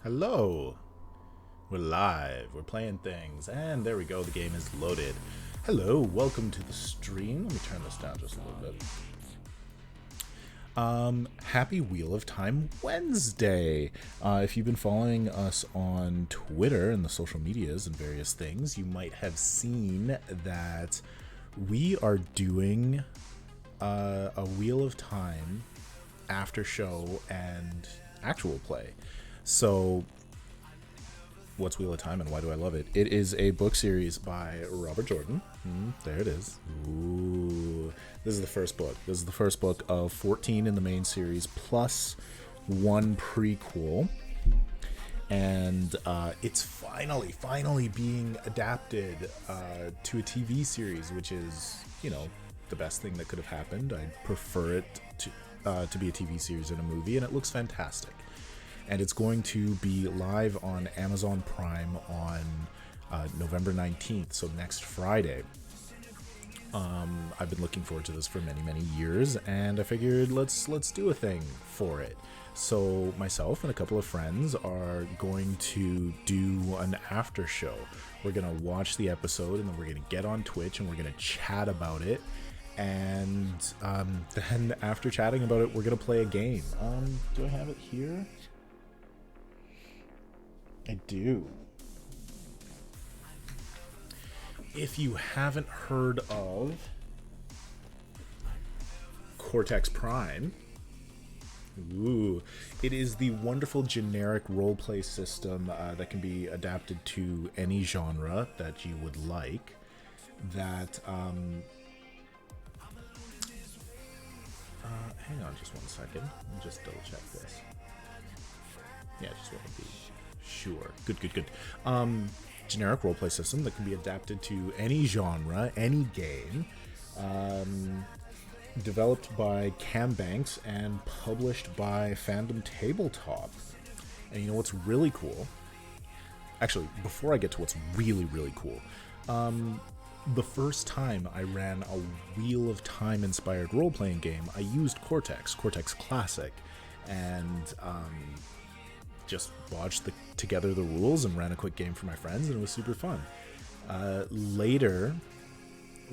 Hello. We're live. We're playing things. And there we go. The game is loaded. Hello. Welcome to the stream. Let me turn this down just a little bit. Happy Wheel of Time Wednesday. If you've been following us on Twitter and the social medias and various things, you might have seen that we are doing a Wheel of Time after show and actual play. So, what's Wheel of Time and why do I love it? It is a book series by Robert Jordan. There it is. Ooh. This is the first book. This is the first book of 14 in the main series, plus one prequel. And it's finally being adapted to a TV series, which is, you know, the best thing that could have happened. I prefer it to be a TV series and a movie, and it looks fantastic. And it's going to be live on Amazon Prime on November 19th, so next Friday. I've been looking forward to this for many years, and I figured let's do a thing for it. So myself and a couple of friends are going to do an after show. We're going to watch the episode, and then we're going to get on Twitch, and we're going to chat about it. And then after chatting about it, we're going to play a game. Do I have it here? I do. If you haven't heard of Cortex Prime, it is the wonderful generic roleplay system that can be adapted to any genre that you would like. That, hang on just 1 second. Let me just double check this. Yeah, just want to be sure. Good. Generic roleplay system that can be adapted to any genre, any game. Developed by Cam Banks and published by Fandom Tabletop. And you know what's really cool? Actually, before I get to what's really cool, the first time I ran a Wheel of Time inspired role-playing game, I used Cortex Classic, and just bodged together the rules and ran a quick game for my friends, and it was super fun. Later,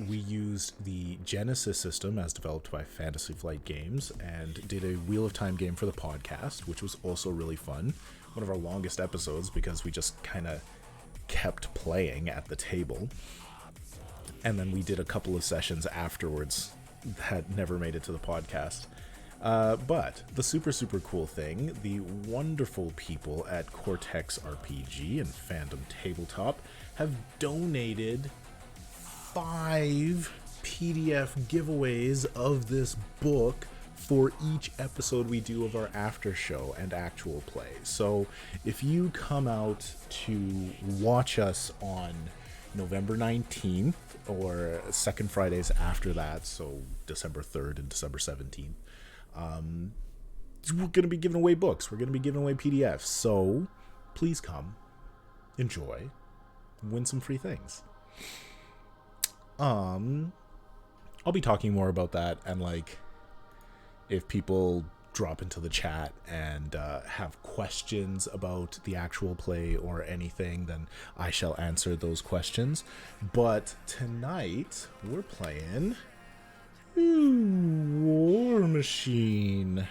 we used the Genesis system as developed by Fantasy Flight Games and did a Wheel of Time game for the podcast, which was also really fun. One of our longest episodes because we just kind of kept playing at the table. And then we did a couple of sessions afterwards that never made it to the podcast. But the super cool thing, the wonderful people at Cortex RPG and Fandom Tabletop have donated 5 PDF giveaways of this book for each episode we do of our after show and actual play. So if you come out to watch us on November 19th or second Fridays after that, so December 3rd and December 17th, we're going to be giving away books. We're going to be giving away PDFs. So please come, enjoy, win some free things. I'll be talking more about that, and like if people drop into the chat and have questions about the actual play or anything, then I shall answer those questions. But tonight we're playing War Machine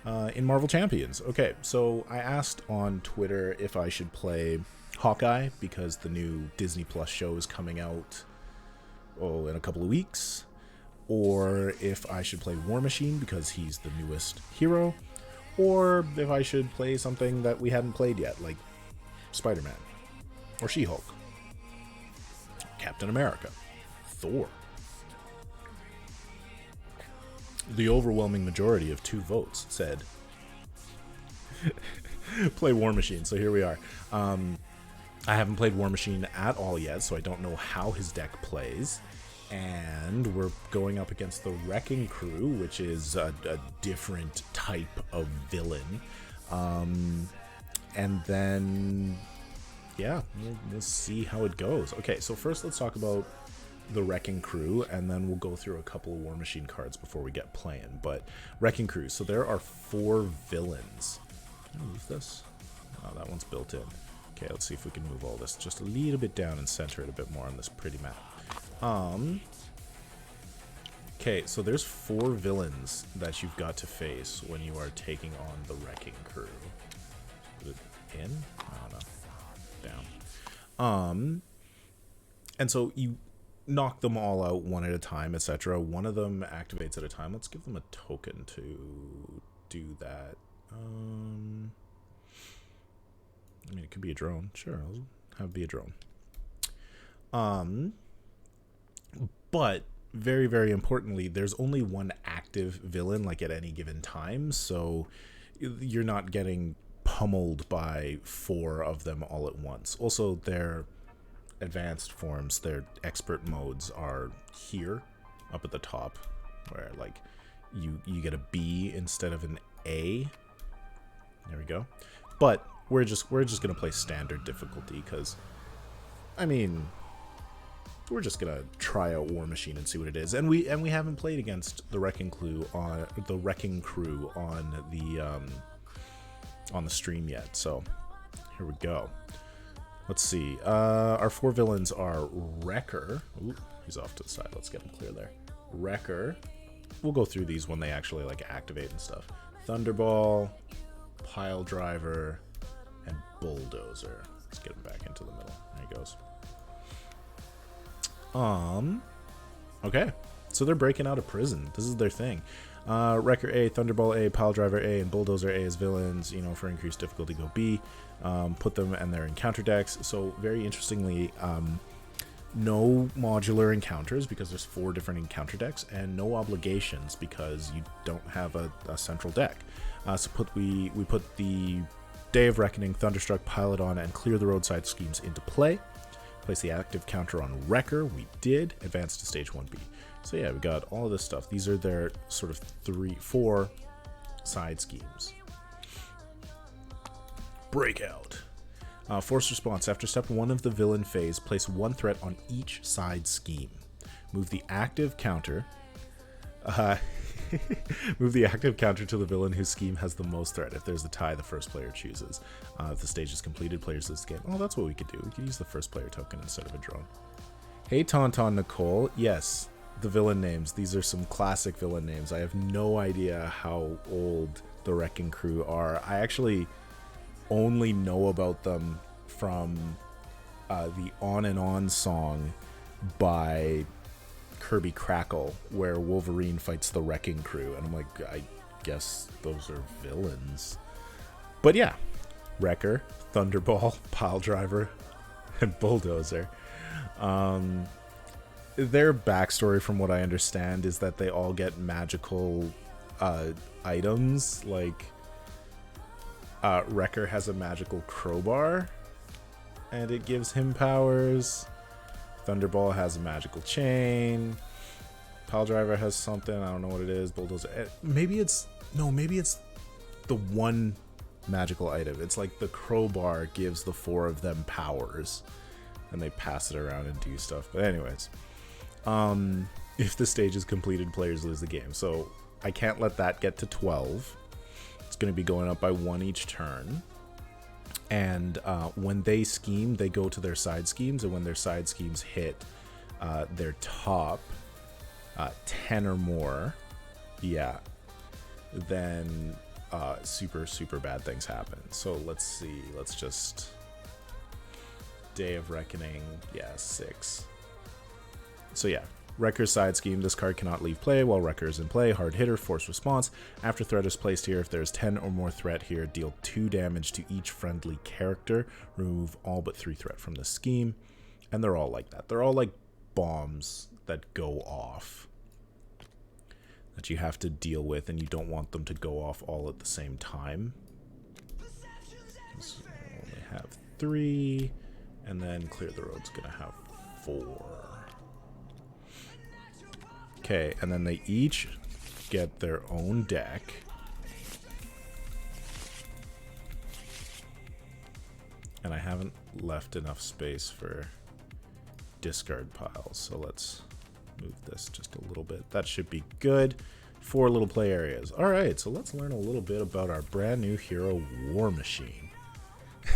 in Marvel Champions. Okay, so I asked on Twitter if I should play Hawkeye because the new Disney Plus show is coming out in a couple of weeks, or if I should play War Machine because he's the newest hero, or if I should play something that we hadn't played yet, like Spider-Man, or She-Hulk, Captain America, Thor. The overwhelming majority of 2 votes said play War Machine, so here we are. I haven't played War Machine at all yet, so I don't know how his deck plays. And we're going up against the Wrecking Crew, which is a different type of villain. And then, yeah, we'll see how it goes. Okay, so first let's talk about the Wrecking Crew, and then we'll go through a couple of War Machine cards before we get playing. But Wrecking Crew, so there are 4 villains. Can I move this? Oh, that one's built in. Okay, let's see if we can move all this just a little bit down and center it a bit more on this pretty map. Okay, so there's 4 villains that you've got to face when you are taking on the Wrecking Crew. Put it in? I don't know. Down. And so you knock them all out one at a time, etc. One of them activates at a time. Let's give them a token to do that. I mean, it could be a drone. Sure, I'll have it be a drone. But very, very importantly, there's only one active villain, like, at any given time, so you're not getting pummeled by 4 of them all at once. Also, their advanced forms, their expert modes are here, up at the top, where, like, you get a B instead of an A. There we go. But we're just gonna play standard difficulty, because, I mean, we're just gonna try out War Machine and see what it is. And we haven't played against the Wrecking Crew on the stream yet. So here we go. Let's see. Our 4 villains are Wrecker. Ooh, he's off to the side. Let's get him clear there. Wrecker. We'll go through these when they actually, like, activate and stuff. Thunderball, Pile Driver, and Bulldozer. Let's get him back into the middle. There he goes. Okay. So they're breaking out of prison. This is their thing. Wrecker A, Thunderball A, Pile Driver A, and Bulldozer A as villains. You know, for increased difficulty, go B. Put them and their encounter decks. So very interestingly, no modular encounters because there's 4 different encounter decks, and no obligations because you don't have a central deck. So we put the Day of Reckoning, Thunderstruck, Pile It On, and Clear the Roadside schemes into play. Place the active counter on Wrecker. We did. Advance to stage 1B. So yeah, we got all of this stuff. These are their sort of 4 side schemes. Breakout. Force response. After step 1 of the villain phase, place 1 threat on each side scheme. Move the active counter. Move the active counter to the villain whose scheme has the most threat. If there's a tie, the first player chooses. If the stage is completed, players lose the game. Oh, that's what we could do. We could use the first player token instead of a drone. Hey, Tauntaun Nicole. Yes, the villain names. These are some classic villain names. I have no idea how old the Wrecking Crew are. I actually only know about them from the On and On song by Kirby Crackle, where Wolverine fights the Wrecking Crew, and I'm like, I guess those are villains. But yeah, Wrecker, Thunderball, Pile Driver, and Bulldozer. Their backstory, from what I understand, is that they all get magical items. Like, Wrecker has a magical crowbar, and it gives him powers. Thunderball has a magical chain. Pile Driver has something. I don't know what it is. Bulldozer. Maybe it's the one magical item. It's like the crowbar gives the 4 of them powers, and they pass it around and do stuff. But anyways, if the stage is completed, players lose the game. So I can't let that get to 12. It's going to be going up by 1 each turn. And when they scheme, they go to their side schemes, and when their side schemes hit their top 10 or more, yeah, then super, super bad things happen. So let's see. Let's just... Day of Reckoning, yeah, 6. So yeah, Wrecker's side scheme. This card cannot leave play while Wrecker is in play. Hard hitter, force response. After threat is placed here, if there's 10 or more threat here, deal 2 damage to each friendly character. Remove all but 3 threat from the scheme. And they're all like that. They're all like bombs that go off that you have to deal with, and you don't want them to go off all at the same time. So we only have 3, and then Clear the Road's gonna have 4. Okay, and then they each get their own deck. And I haven't left enough space for discard piles, so let's move this just a little bit. That should be good. 4 little play areas. Alright, so let's learn a little bit about our brand new hero, War Machine.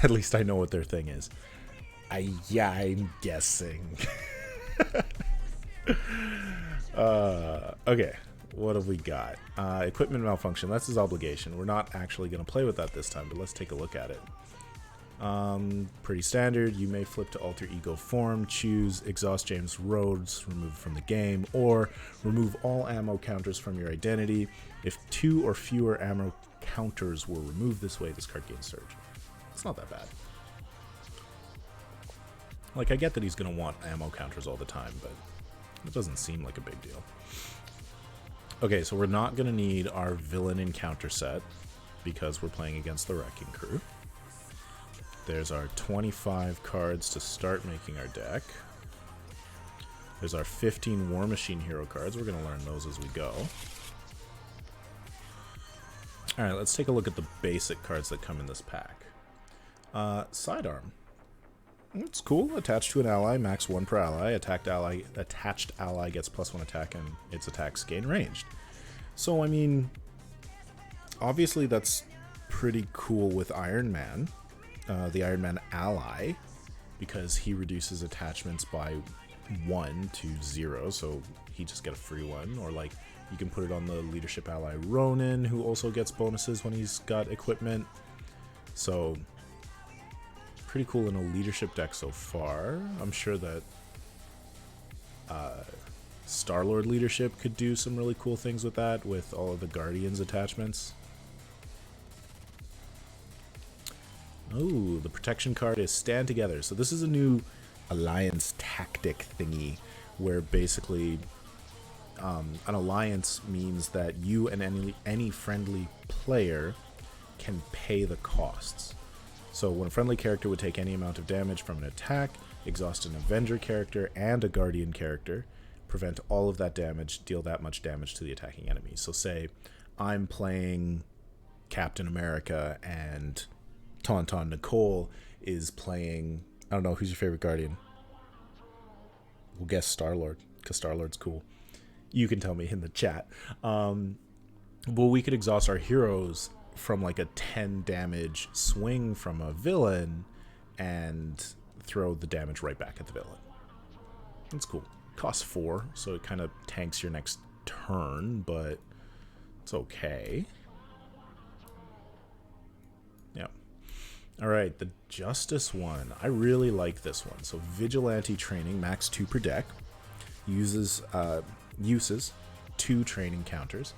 At least I know what their thing is. I'm guessing. Okay, what have we got? Equipment malfunction. That's his obligation. We're not actually going to play with that this time, but let's take a look at it. Pretty standard. You may flip to alter ego form, choose exhaust James Rhodes, remove from the game, or remove all ammo counters from your identity. If 2 or fewer ammo counters were removed this way, this card gains surge. It's not that bad. Like, I get that he's going to want ammo counters all the time, but it doesn't seem like a big deal. Okay, so we're not going to need our villain encounter set because we're playing against the Wrecking Crew. There's our 25 cards to start making our deck. There's our 15 War Machine hero cards. We're going to learn those as we go. Alright, let's take a look at the basic cards that come in this pack. Sidearm. It's cool. Attached to an ally, max 1 per ally. Attached ally gets +1 attack and its attacks gain ranged. So, I mean, obviously that's pretty cool with Iron Man. The Iron Man ally, because he reduces attachments by 1 to 0, so he just get a free one. Or like, you can put it on the leadership ally Ronin, who also gets bonuses when he's got equipment. So, pretty cool in a leadership deck so far. I'm sure that Star-Lord leadership could do some really cool things with that, with all of the Guardians attachments. Oh, the protection card is Stand Together. So this is a new alliance tactic thingy, where basically an alliance means that you and any friendly player can pay the costs. So when a friendly character would take any amount of damage from an attack, exhaust an Avenger character and a Guardian character, prevent all of that damage, deal that much damage to the attacking enemy. So say I'm playing Captain America and Tauntaun Nicole is playing, I don't know, who's your favorite Guardian? We'll guess Star-Lord, because Star-Lord's cool. You can tell me in the chat. Well, we could exhaust our heroes from like a 10 damage swing from a villain and throw the damage right back at the villain. That's cool. Costs 4, so it kind of tanks your next turn, but it's okay. Yeah. Alright, the Justice one. I really like this one. So Vigilante training, max 2 per deck. Uses 2 training counters.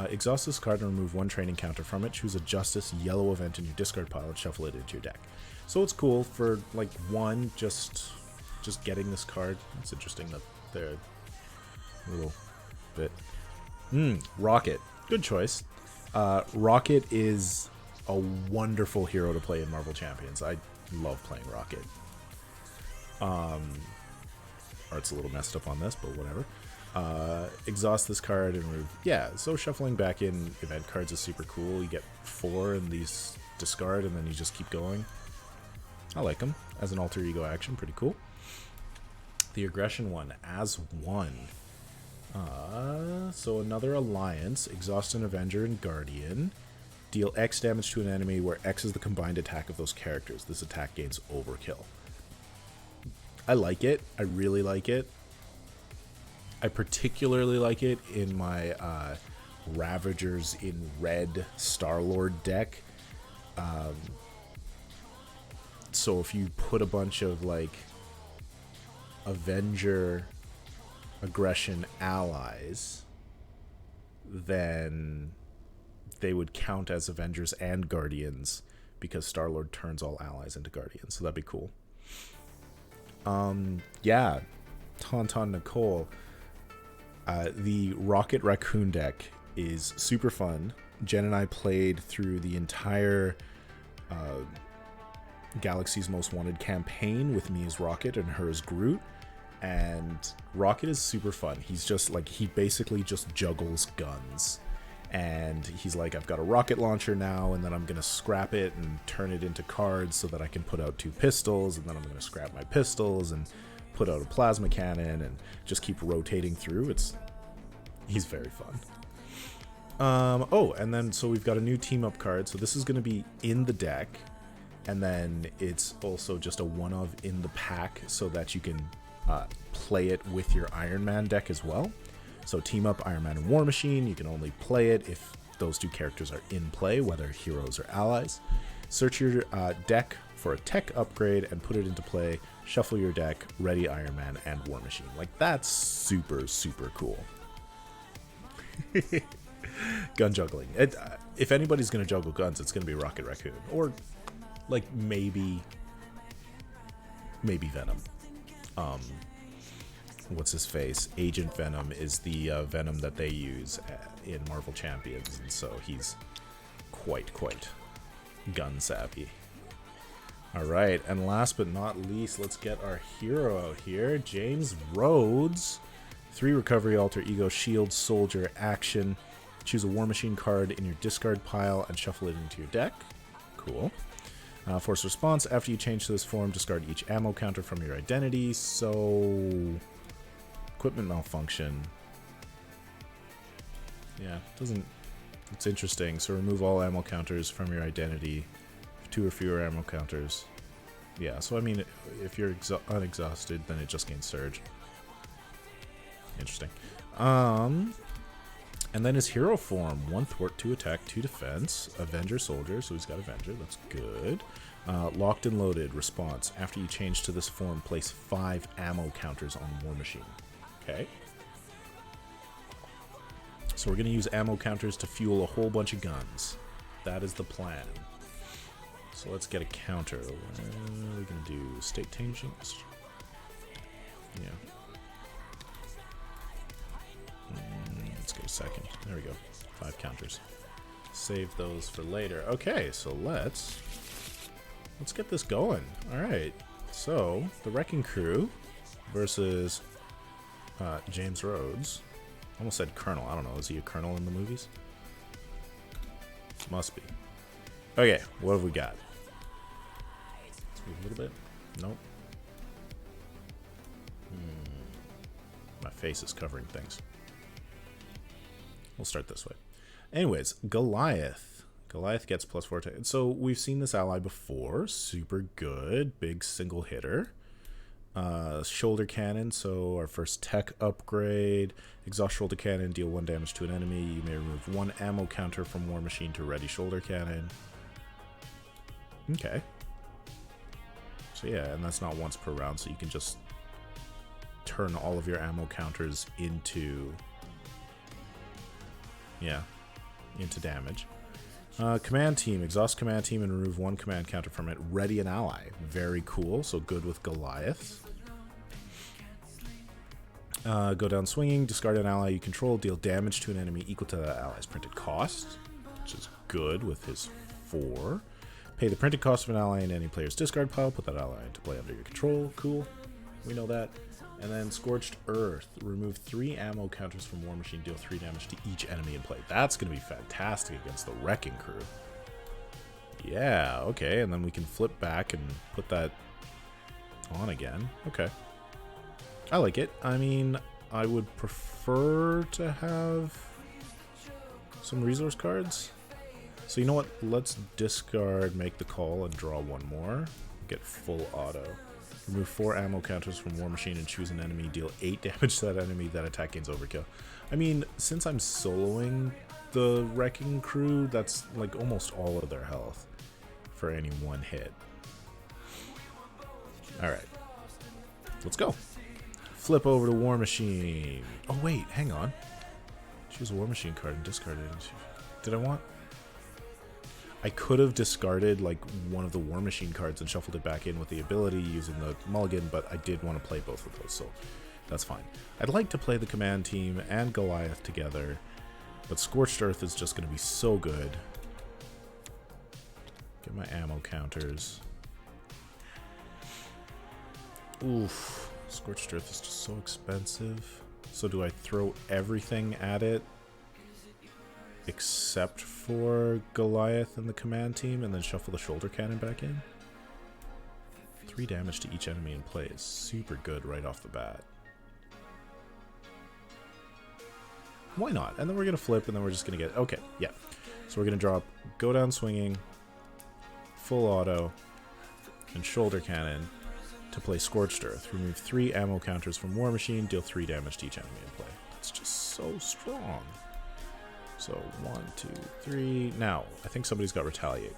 Exhaust this card and remove 1 training counter from it. Choose a Justice yellow event in your discard pile and shuffle it into your deck. So it's cool for like one, just getting this card. It's interesting that they're a little bit. Rocket. Good choice. Rocket is a wonderful hero to play in Marvel Champions. I love playing Rocket. Art's a little messed up on this, but whatever. Exhaust this card and remove. Yeah, so shuffling back in event cards is super cool. You get 4 in these discard, and then you just keep going. I like them as an alter ego action. Pretty cool. The aggression one, as 1. So another alliance. Exhaust an Avenger and Guardian. Deal X damage to an enemy where X is the combined attack of those characters. This attack gains overkill. I like it. I really like it. I particularly like it in my Ravagers in Red Star-Lord deck. So if you put a bunch of like Avenger aggression allies, then they would count as Avengers and Guardians because Star-Lord turns all allies into Guardians. So that'd be cool. Yeah, Tauntaun Nicole. The Rocket Raccoon deck is super fun. Jen and I played through the entire Galaxy's Most Wanted campaign with me as Rocket and her as Groot. And Rocket is super fun. He's just like, he basically just juggles guns. And he's like, I've got a rocket launcher now, and then I'm going to scrap it and turn it into cards so that I can put out 2 pistols, and then I'm going to scrap my pistols and put out a plasma cannon and just keep rotating through. He's very fun. Oh, and then so we've got a new team up card. So this is going to be in the deck, And then it's also just a one of in the pack so that you can play it with your Iron Man deck as well. So team up Iron Man and War Machine. You can only play it if those two characters are in play, whether heroes or allies. Search your deck for a tech upgrade and put it into play. Shuffle your deck, ready Iron Man and War Machine. Like, that's super, super cool. Gun juggling. If anybody's going to juggle guns, it's going to be Rocket Raccoon. Or, like, maybe Venom. What's his face? Agent Venom is the Venom that they use in Marvel Champions, and so he's quite gun savvy. Alright, and last but not least, let's get our hero out here. James Rhodes. 3 recovery, alter ego, shield, soldier, action. Choose a War Machine card in your discard pile and shuffle it into your deck. Cool. Force response. After you change to this form, discard each ammo counter from your identity. So, equipment malfunction. Yeah, it's interesting. So remove all ammo counters from your identity. 2 or fewer ammo counters. Yeah, so I mean, if you're unexhausted, then it just gains surge. Interesting. And then his hero form: 1 thwart, 2 attack, 2 defense, Avenger soldier, so he's got Avenger, that's good. Locked and loaded response: after you change to this form, place 5 ammo counters on War Machine. Okay. So we're going to use ammo counters to fuel a whole bunch of guns. That is the plan. So let's get a counter. What are we going to do? State tangents? Yeah. Let's go second. There we go. 5 counters. Save those for later. Okay, so let's get this going. Alright. So, the Wrecking Crew versus James Rhodes. Almost said Colonel. I don't know. Is he a Colonel in the movies? Must be. Okay, what have we got? Let's move a little bit. Nope. My face is covering things. We'll start this way. Anyways, Goliath. Goliath gets +4 attack. So we've seen this ally before. Super good. Big single hitter. Shoulder cannon, so our first tech upgrade. Exhaust shoulder cannon, deal 1 damage to an enemy. You may remove 1 ammo counter from War Machine to ready shoulder cannon. Okay. So yeah, and that's not once per round, so you can just turn all of your ammo counters into damage. Command team, exhaust command team and remove 1 command counter from it. Ready an ally. Very cool, so good with Goliath. Go down swinging, discard an ally you control, deal damage to an enemy equal to that ally's printed cost, which is good with his 4. Pay the printed cost of an ally in any player's discard pile, put that ally into play under your control. Cool, we know that. And then Scorched Earth, remove 3 ammo counters from War Machine, deal 3 damage to each enemy in play. That's going to be fantastic against the Wrecking Crew. Yeah, okay, and then we can flip back and put that on again. Okay. I like it. I mean, I would prefer to have some resource cards. So you know what? Let's discard, make the call, and draw 1 more. Get full auto. Remove 4 ammo counters from War Machine and choose an enemy. Deal 8 damage to that enemy. That attack gains overkill. I mean, since I'm soloing the Wrecking Crew, that's like almost all of their health for any 1 hit. Alright. Let's go. Flip over to War Machine. Oh wait, hang on. Choose a War Machine card and discard it. Did I want... I could have discarded like one of the War Machine cards and shuffled it back in with the ability using the mulligan, but I did want to play both of those, so that's fine. I'd like to play the command team and Goliath together, but Scorched Earth is just going to be so good. Get my ammo counters. Oof. Scorched Earth is just so expensive. So do I throw everything at it except for Goliath and the command team and then shuffle the shoulder cannon back in? 3 damage to each enemy in play is super good right off the bat. Why not? And then we're going to flip and then we're just going to get... Okay, yeah. So we're going to drop, go down swinging, full auto, and shoulder cannon to play Scorched Earth. Remove 3 ammo counters from War Machine, deal 3 damage to each enemy in play. That's just so strong. So 1, 2, 3. Now, I think somebody's got Retaliate.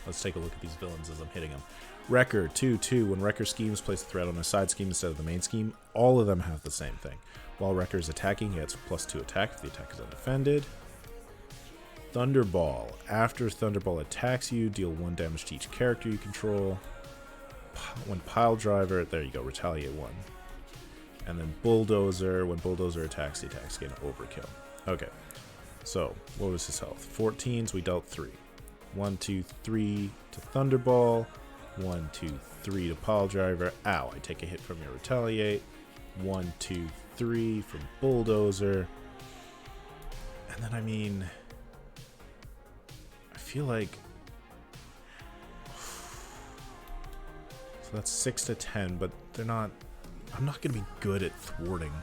Let's take a look at these villains as I'm hitting them. Wrecker, 2/2. When Wrecker schemes, place a threat on a side scheme instead of the main scheme. All of them have the same thing. While Wrecker is attacking, he gets +2 attack if the attack is undefended. Thunderball. After Thunderball attacks you, deal 1 damage to each character you control. When Pile Driver, there you go, Retaliate 1. And then Bulldozer. When Bulldozer attacks, the attacks gain Overkill. Okay, so what was his health? 14, so we dealt 3. 1, 2, 3 to Thunderball. 1, 2, 3 to Pile Driver. Ow, I take a hit from your Retaliate. 1, 2, 3 from Bulldozer. And then, I mean, I feel like, so that's 6 to 10, but they're not, I'm not going to be good at thwarting,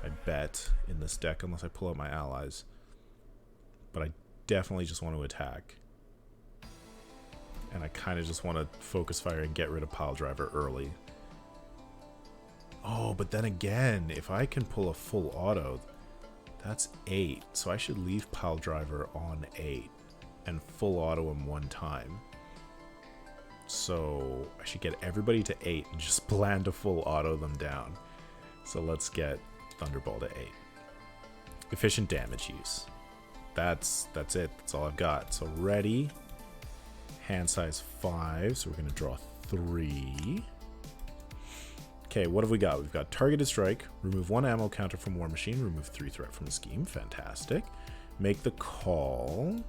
I bet, in this deck unless I pull out my allies. But I definitely just want to attack. And I kind of just want to focus fire and get rid of Pile Driver early. Oh, but then again, if I can pull a full auto, that's 8. So I should leave Pile Driver on 8 and full auto him 1 time. So I should get everybody to 8 and just plan to full auto them down. So let's get Thunderball to 8. Efficient damage use. That's it. That's all I've got. So ready. Hand size 5, so we're going to draw 3. Okay, what have we got? We've got Targeted Strike, remove 1 ammo counter from War Machine, remove 3 threat from a scheme. Fantastic. Make the Call,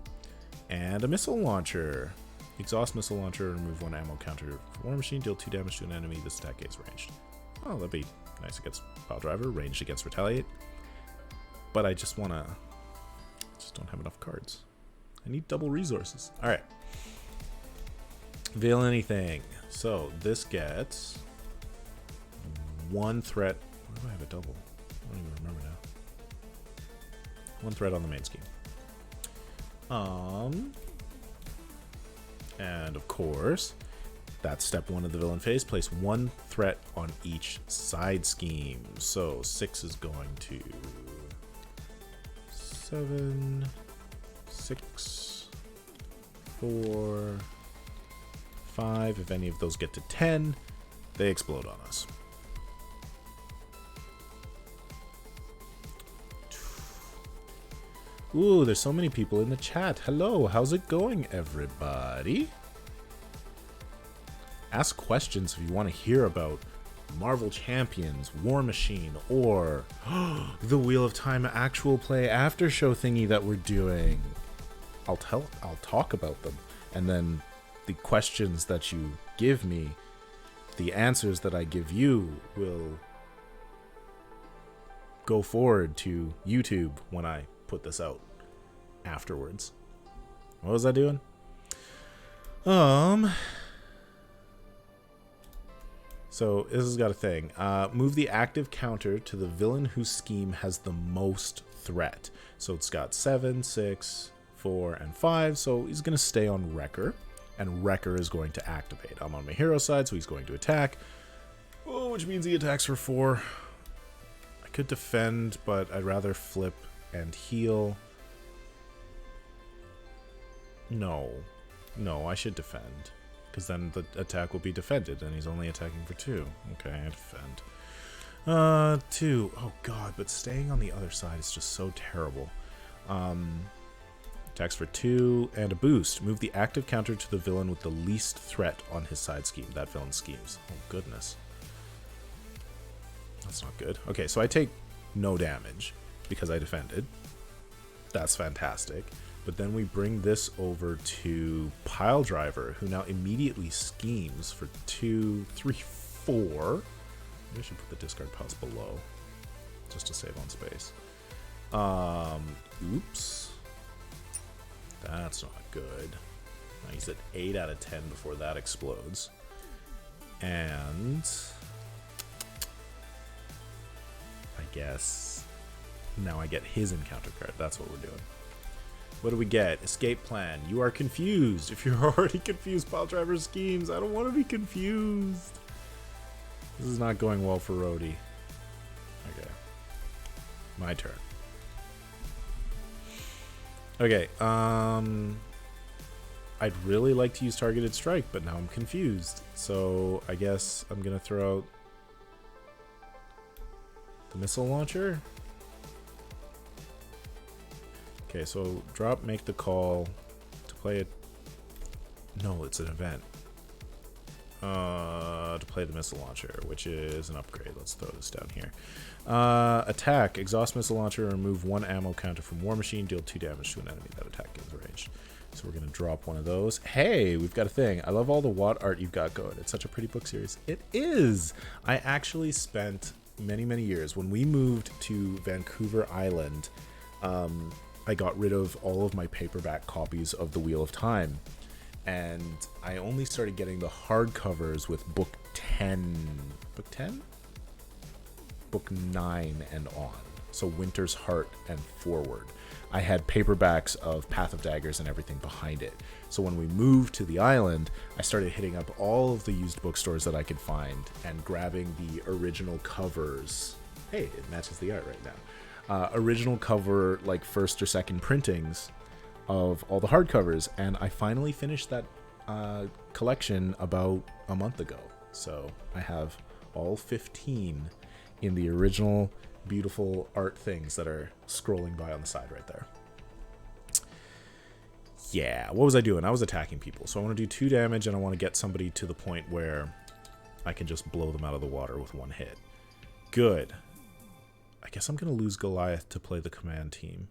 and a Missile Launcher. Exhaust Missile Launcher, remove 1 ammo counter from War Machine, deal 2 damage to an enemy. This attack is ranged. Oh, that'd be nice against Pile Driver, ranged against Retaliate. But I just want to... just don't have enough cards. I need double resources. Alright. Veil anything. So this gets 1 threat. Why do I have a double? I don't even remember now. 1 threat on the main scheme. And of course, that's step 1 of the villain phase. Place 1 threat on each side scheme. So 6 is going to 7, 6, 4, 5. If any of those get to 10, they explode on us. Ooh, there's so many people in the chat. Hello, how's it going, everybody? Ask questions if you want to hear about Marvel Champions, War Machine, or the Wheel of Time actual play after show thingy that we're doing. I'll talk about them, and then the questions that you give me, the answers that I give you will go forward to YouTube when I put this out afterwards. What was I doing? So this has got a thing. Move the active counter to the villain whose scheme has the most threat. So it's got 7, 6, 4, and 5. So he's going to stay on Wrecker. And Wrecker is going to activate. I'm on my hero side, so he's going to attack. Oh, which means he attacks for 4. I could defend, but I'd rather flip and heal. No, I should defend. Because then the attack will be defended, and he's only attacking for 2. Okay, I defend. 2. Oh god, but staying on the other side is just so terrible. Attacks for 2, and a boost. Move the active counter to the villain with the least threat on his side scheme. That villain schemes. Oh goodness. That's not good. Okay, so I take no damage because I defended. That's fantastic. But then we bring this over to Pile Driver, who now immediately schemes for 2, 3, 4. Maybe I should put the discard piles below, just to save on space. Oops. That's not good. Now he's at 8 out of 10 before that explodes. And I guess now I get his encounter card. That's what we're doing. What do we get? Escape plan. You are confused. If you're already confused, pile driver schemes. I don't want to be confused. This is not going well for Rhodey. Okay. My turn. Okay, I'd really like to use targeted strike, but now I'm confused. So I guess I'm gonna throw out the missile launcher. Okay, so drop, make the call to play it. No, it's an event. To play the missile launcher, which is an upgrade. Let's throw this down here. Attack, exhaust missile launcher, remove 1 ammo counter from War Machine, deal 2 damage to an enemy that attack is ranged. So we're going to drop one of those. Hey, we've got a thing. I love all the Watt art you've got going. It's such a pretty book series. It is! I actually spent many, many years. When we moved to Vancouver Island, I got rid of all of my paperback copies of The Wheel of Time. And I only started getting the hardcovers with book 10. Book 10? Book 9 and on. So Winter's Heart and forward. I had paperbacks of Path of Daggers and everything behind it. So when we moved to the island, I started hitting up all of the used bookstores that I could find and grabbing the original covers. Hey, it matches the art right now. Original cover, like first or second printings of all the hardcovers, and I finally finished that collection about a month ago. So I have all 15 in the original beautiful art things that are scrolling by on the side right there. Yeah, what was I doing? I was attacking people. So I want to do 2 damage, and I want to get somebody to the point where I can just blow them out of the water with 1 hit. Good. I guess I'm going to lose Goliath to play the command team,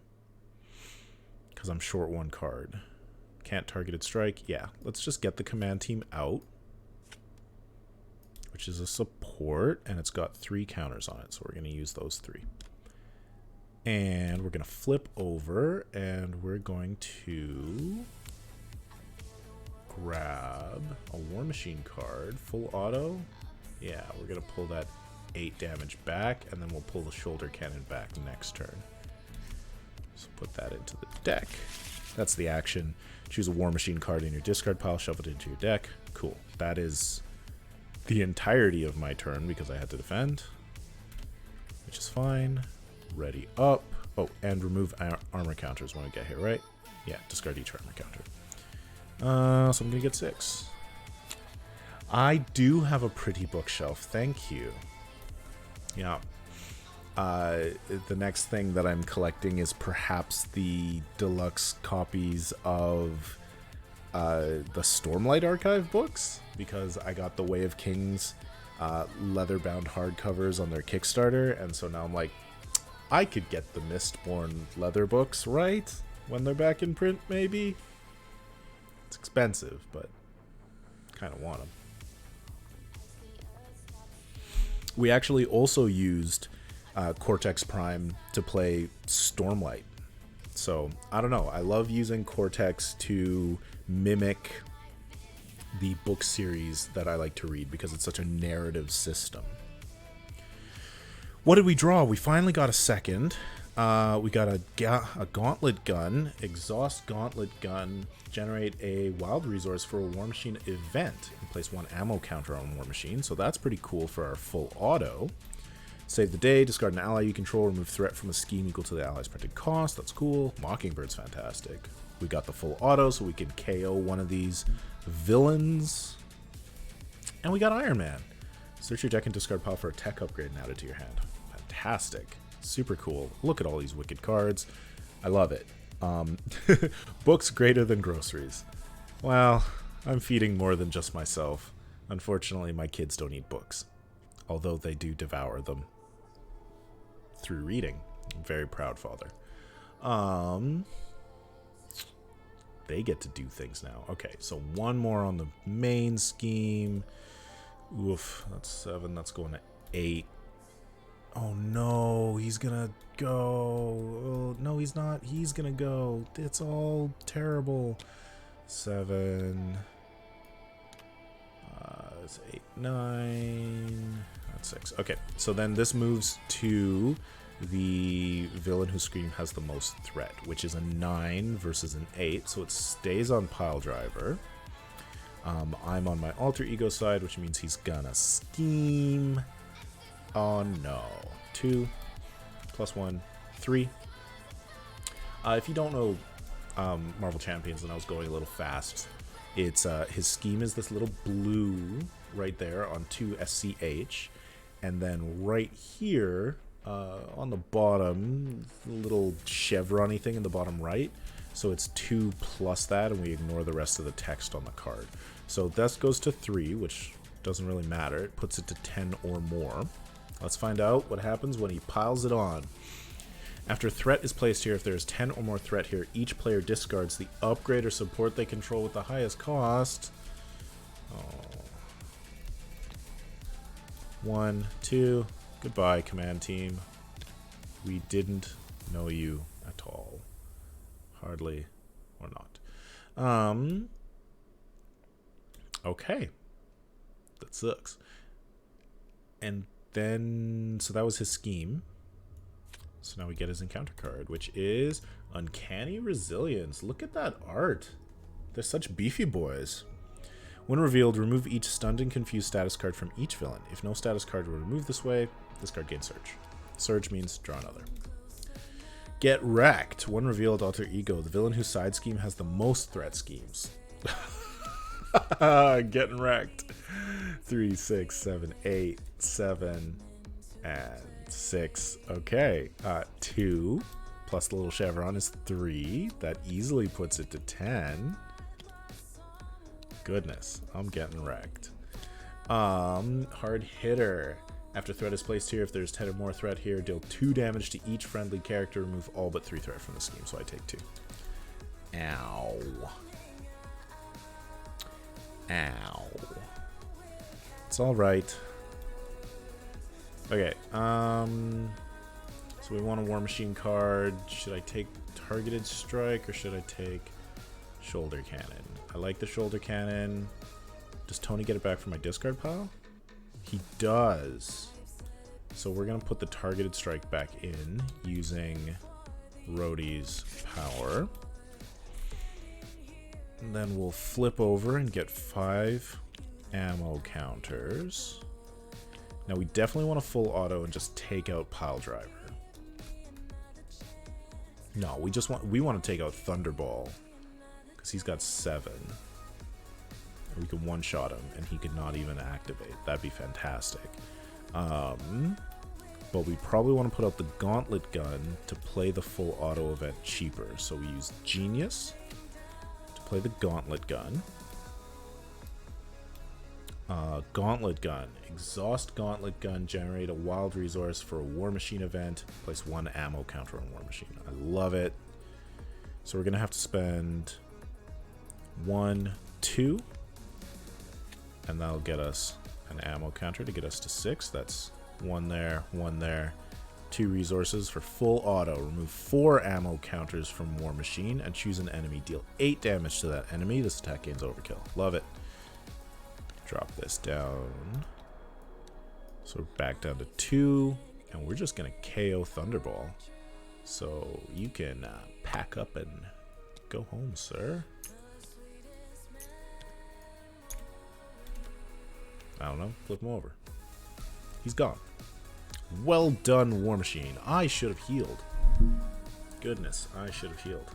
because I'm short 1 card. Can't targeted strike. Yeah, let's just get the command team out, which is a support, and it's got 3 counters on it, so we're going to use those 3. And we're going to flip over, and we're going to grab a War Machine card, full auto. Yeah, we're going to pull that 8 damage back, and then we'll pull the shoulder cannon back next turn. So put that into the deck. That's the action. Choose a War Machine card in your discard pile, shove it into your deck. Cool. That is the entirety of my turn because I had to defend, which is fine. Ready up. Oh, and remove armor counters when I get here, right? Yeah, discard each armor counter. So I'm going to get 6. I do have a pretty bookshelf. Thank you. Yeah. The next thing that I'm collecting is perhaps the deluxe copies of the Stormlight Archive books, because I got the Way of Kings leather-bound hardcovers on their Kickstarter, and so now I'm like, I could get the Mistborn leather books, right? When they're back in print, maybe? It's expensive, but kind of want them. We actually also used Cortex Prime to play Stormlight. So, I don't know. I love using Cortex to mimic the book series that I like to read because it's such a narrative system. What did we draw? We finally got a second. We got a gauntlet gun, exhaust gauntlet gun, generate a wild resource for a War Machine event, and place 1 ammo counter on War Machine. So that's pretty cool for our full auto. Save the day, discard an ally you control, remove threat from a scheme equal to the ally's printed cost. That's cool. Mockingbird's fantastic. We got the full auto, so we can KO one of these villains. And we got Iron Man. Search your deck and discard pile for a tech upgrade and add it to your hand. Fantastic. Super cool. Look at all these wicked cards. I love it. Books greater than groceries. Well, I'm feeding more than just myself. Unfortunately, my kids don't eat books, although they do devour them through reading. I'm a very proud father. They get to do things now. Okay, so 1 more on the main scheme. Oof, that's 7. That's going to 8. Oh no, he's gonna go. Oh, no, he's not. He's gonna go. It's all terrible. 7. It's 8, 9. That's 6. Okay, so then this moves to the villain whose scream has the most threat, which is a 9 versus an 8, so it stays on pile driver. I'm on my alter ego side, which means he's gonna scheme. Oh no. 2 plus 1, 3. If you don't know Marvel Champions, and I was going a little fast, it's his scheme is this little blue right there on 2 SCH, and then right here on the bottom, little chevron-y thing in the bottom right, so it's 2 plus that, and we ignore the rest of the text on the card. So this goes to 3, which doesn't really matter. It puts it to 10 or more. Let's find out what happens when he piles it on. After threat is placed here, if there is 10 or more threat here, each player discards the upgrade or support they control with the highest cost. Oh. 1, 2. Goodbye, command team. We didn't know you at all. Hardly or not. Okay. That sucks. And then, so that was his scheme. So now we get his encounter card, which is Uncanny Resilience. Look at that art. They're such beefy boys. When revealed, remove each stunned and confused status card from each villain. If no status card were removed this way, this card gains Surge. Surge means draw another. Get Wrecked. When revealed, alter ego. The villain whose side scheme has the most threat schemes. Getting wrecked. 3, 6, 7, 8, 7, and 6. Okay. 2 plus the little chevron is 3. That easily puts it to 10. Goodness, I'm getting wrecked. Hard hitter. After threat is placed here, if there's 10 or more threat here, deal 2 damage to each friendly character. Remove all but 3 threat from the scheme, so I take 2. Ow. Ow. It's alright. Okay, so we want a War Machine card. Should I take Targeted Strike or should I take Shoulder Cannon? I like the Shoulder Cannon. Does Tony get it back from my discard pile? He does. So we're going to put the Targeted Strike back in using Rhodey's power. And then we'll flip over and get 5 ammo counters. Now we definitely want a full auto and just take out Pile Driver. No, we want to take out Thunderball because he's got 7. We can one-shot him and he could not even activate. That'd be fantastic. But we probably want to put out the Gauntlet Gun to play the full auto event cheaper. So we use Genius to play the Gauntlet Gun. Gauntlet Gun. Exhaust Gauntlet Gun. Generate a wild resource for a War Machine event. Place 1 ammo counter on War Machine. I love it. So we're going to have to spend 1, 2. And that'll get us an ammo counter to get us to 6. That's 1 there, 1 there. 2 resources for full auto. Remove 4 ammo counters from War Machine and choose an enemy. Deal 8 damage to that enemy. This attack gains overkill. Love it. Drop this down. So we're back down to 2. And we're just going to KO Thunderball. So you can pack up and go home, sir. I don't know. Flip him over. He's gone. Well done, War Machine. I should have healed. Goodness, I should have healed.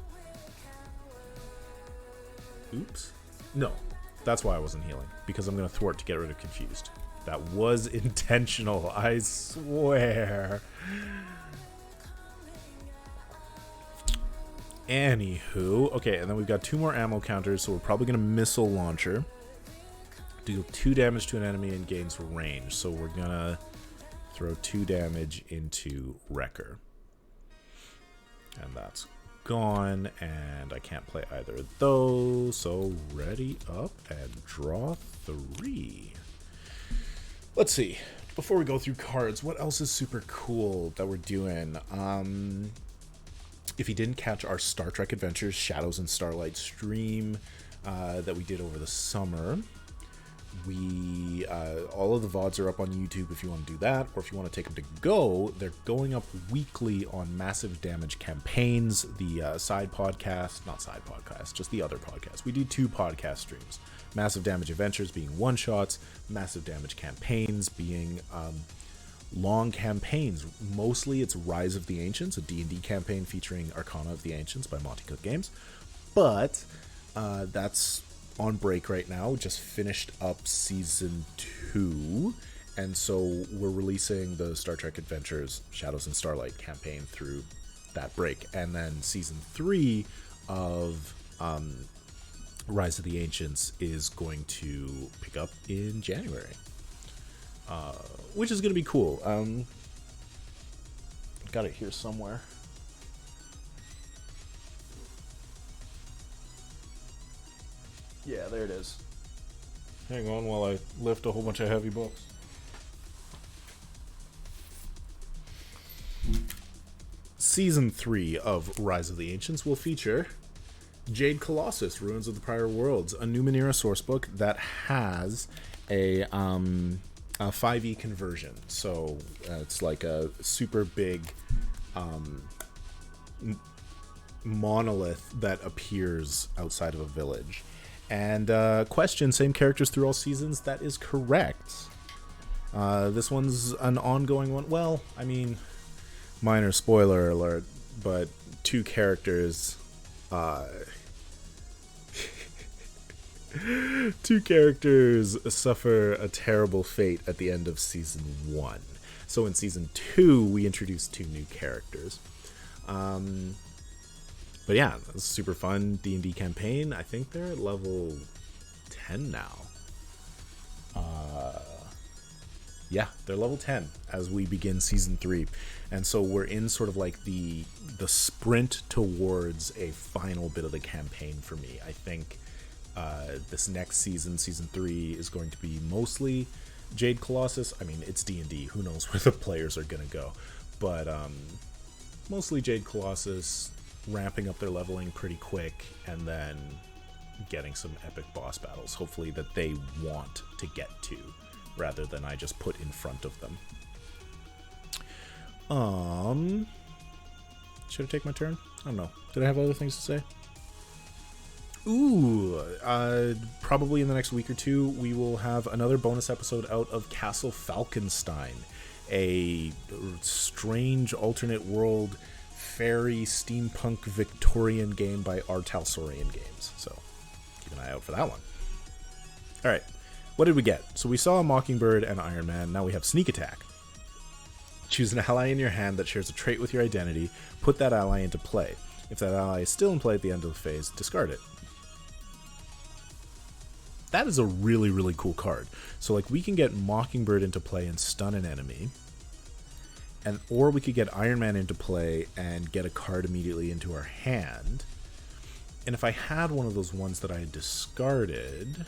Oops. No, that's why I wasn't healing. Because I'm going to thwart to get rid of Confused. That was intentional, I swear. Anywho. Okay, and then we've got 2 more ammo counters, so we're probably going to Missile Launcher. Deal 2 damage to an enemy and gains range. So we're going to throw 2 damage into Wrecker. And that's gone, and I can't play either of those. So ready up and draw 3. Let's see. Before we go through cards, what else is super cool that we're doing? If you didn't catch our Star Trek Adventures Shadows and Starlight stream that we did over the summer, We all of the VODs are up on YouTube if you want to do that, or if you want to take them to go, they're going up weekly on Massive Damage Campaigns, the side podcast, not side podcast, just the other podcast. We do 2 podcast streams. Massive Damage Adventures being one-shots, Massive Damage Campaigns being long campaigns. Mostly it's Rise of the Ancients, a D&D campaign featuring Arcana of the Ancients by Monty Cook Games. But that's on break right now. Just finished up season 2, and so we're releasing the Star Trek Adventures Shadows and Starlight campaign through that break, and then season 3 of Rise of the Ancients is going to pick up in January, which is going to be cool. Got it here somewhere. Yeah, there it is. Hang on while I lift a whole bunch of heavy books. Season 3 of Rise of the Ancients will feature Jade Colossus, Ruins of the Prior Worlds, a Numenera sourcebook that has a 5e conversion. So it's like a super big monolith that appears outside of a village. And question, same characters through all seasons? That is correct. This one's an ongoing one. Well, I mean, minor spoiler alert, but 2 characters... 2 characters suffer a terrible fate at the end of season 1. So in season 2, we introduced 2 new characters. But yeah, it's a super fun D&D campaign. I think they're at level 10 now. Yeah, they're level 10 as we begin season 3. And so we're in sort of like the sprint towards a final bit of the campaign for me. I think this next season, season 3, is going to be mostly Jade Colossus. I mean, it's D&D. Who knows where the players are going to go. But mostly Jade Colossus, ramping up their leveling pretty quick, and then getting some epic boss battles, hopefully that they want to get to, rather than I just put in front of them. Should I take my turn? I don't know. Did I have other things to say? Ooh, probably in the next week or 2, we will have another bonus episode out of Castle Falkenstein, a strange alternate world fairy steampunk Victorian game by Artalsorian Games. So keep an eye out for that one. All right, what did we get? So we saw Mockingbird and Iron Man. Now we have Sneak Attack. Choose an ally in your hand that shares a trait with your identity. Put that ally into play. If that ally is still in play at the end of the phase, discard it. That is a really, really cool card. So like we can get Mockingbird into play and stun an enemy. Or we could get Iron Man into play and get a card immediately into our hand. And if I had one of those ones that I had discarded,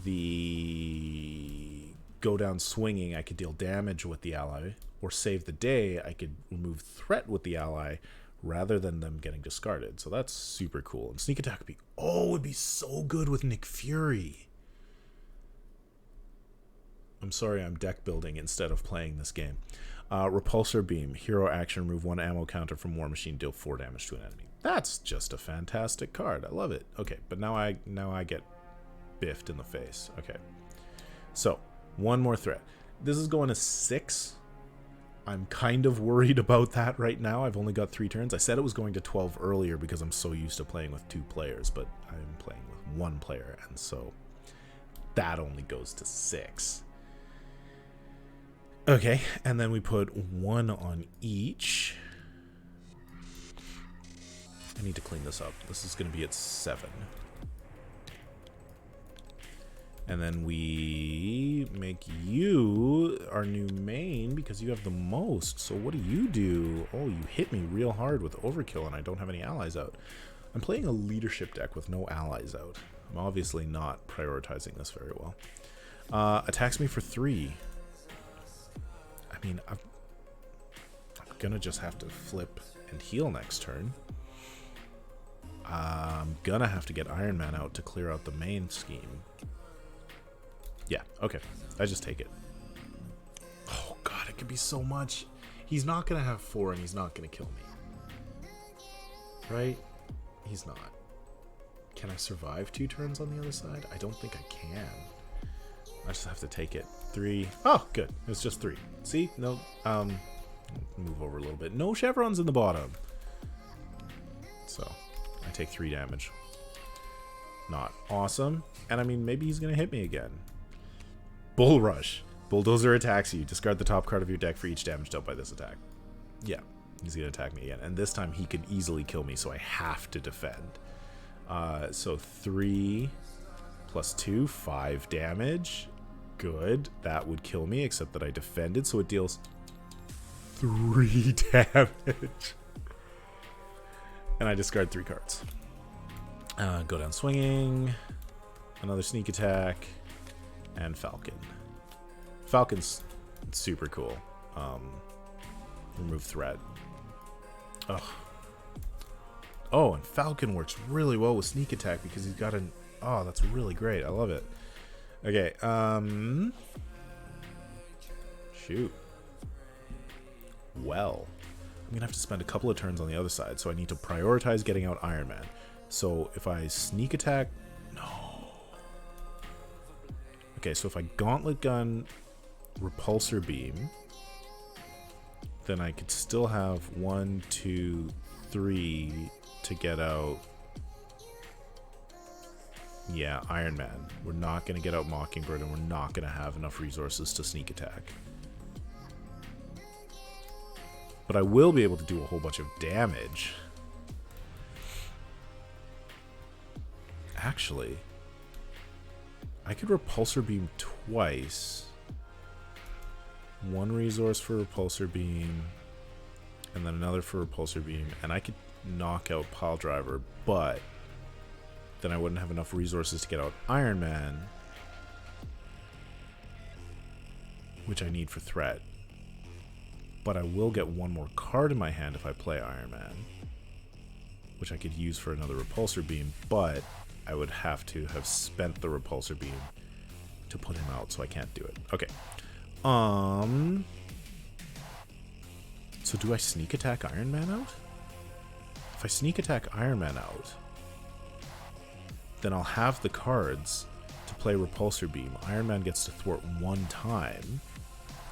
the go down swinging, I could deal damage with the ally, or save the day, I could remove threat with the ally rather than them getting discarded. So that's super cool. And Sneak Attack would be, it'd be so good with Nick Fury. I'm sorry, I'm deck building instead of playing this game. Repulsor Beam, hero action, remove 1 ammo counter from War Machine, deal 4 damage to an enemy. That's just a fantastic card. I love it. Okay, but now I get biffed in the face. Okay, so 1 more threat. This is going to 6. I'm kind of worried about that right now. I've only got 3 turns. I said it was going to 12 earlier because I'm so used to playing with 2 players, but I'm playing with 1 player, and so that only goes to 6. Okay, and then we put 1 on each. I need to clean this up. This is going to be at 7. And then we make you our new main because you have the most. So what do? Oh, you hit me real hard with Overkill and I don't have any allies out. I'm playing a leadership deck with no allies out. I'm obviously not prioritizing this very well. Attacks me for 3. I mean, I'm gonna just have to flip and heal next turn. I'm gonna have to get Iron Man out to clear out the main scheme. Yeah, okay. I just take it. Oh, God, it could be so much. He's not going to have 4, and he's not going to kill me. Right? He's not. Can I survive 2 turns on the other side? I don't think I can. I just have to take it. 3. Oh, good. It's just 3. See? No. Move over a little bit. No chevrons in the bottom. So, I take 3 damage. Not awesome. And I mean, maybe he's going to hit me again. Bull Rush. Bulldozer attacks you. Discard the top card of your deck for each damage dealt by this attack. Yeah, he's going to attack me again. And this time he could easily kill me, so I have to defend. So 3 plus 2, 5 damage. Good. That would kill me, except that I defended, so it deals 3 damage. And I discard 3 cards. Go down swinging. Another sneak attack. And Falcon. Falcon's super cool. Remove threat. Ugh. Oh, and Falcon works really well with sneak attack because he's got an... Oh, that's really great. I love it. Okay, shoot. Well, I'm going to have to spend a couple of turns on the other side, so I need to prioritize getting out Iron Man. So if I sneak attack... No. Okay, so if I Gauntlet Gun Repulsor Beam, then I could still have 1, 2, 3 to get out... Yeah, Iron Man. We're not going to get out Mockingbird, and we're not going to have enough resources to sneak attack. But I will be able to do a whole bunch of damage. Actually, I could Repulsor Beam twice. 1 resource for Repulsor Beam, and then another for Repulsor Beam, and I could knock out Pile Driver, but then I wouldn't have enough resources to get out Iron Man, which I need for threat. But I will get 1 more card in my hand if I play Iron Man, which I could use for another Repulsor Beam, but I would have to have spent the Repulsor Beam to put him out, so I can't do it. Okay. So do I sneak attack Iron Man out? If I sneak attack Iron Man out, then I'll have the cards to play Repulsor Beam. Iron Man gets to thwart 1 time,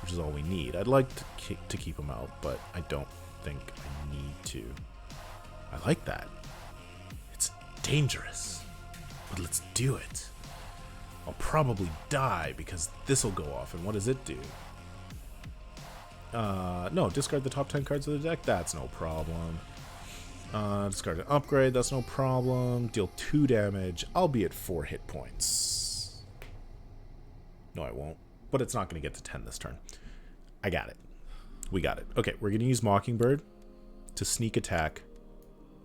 which is all we need. I'd like to keep him out, but I don't think I need to. I like that. It's dangerous, but let's do it. I'll probably die because this will go off, and what does it do? No, discard the top 10 cards of the deck. That's no problem. Discard an upgrade. That's no problem. Deal 2 damage. I'll be at 4 hit points. No, I won't. But it's not going to get to 10 this turn. I got it. We got it. Okay, we're going to use Mockingbird to sneak attack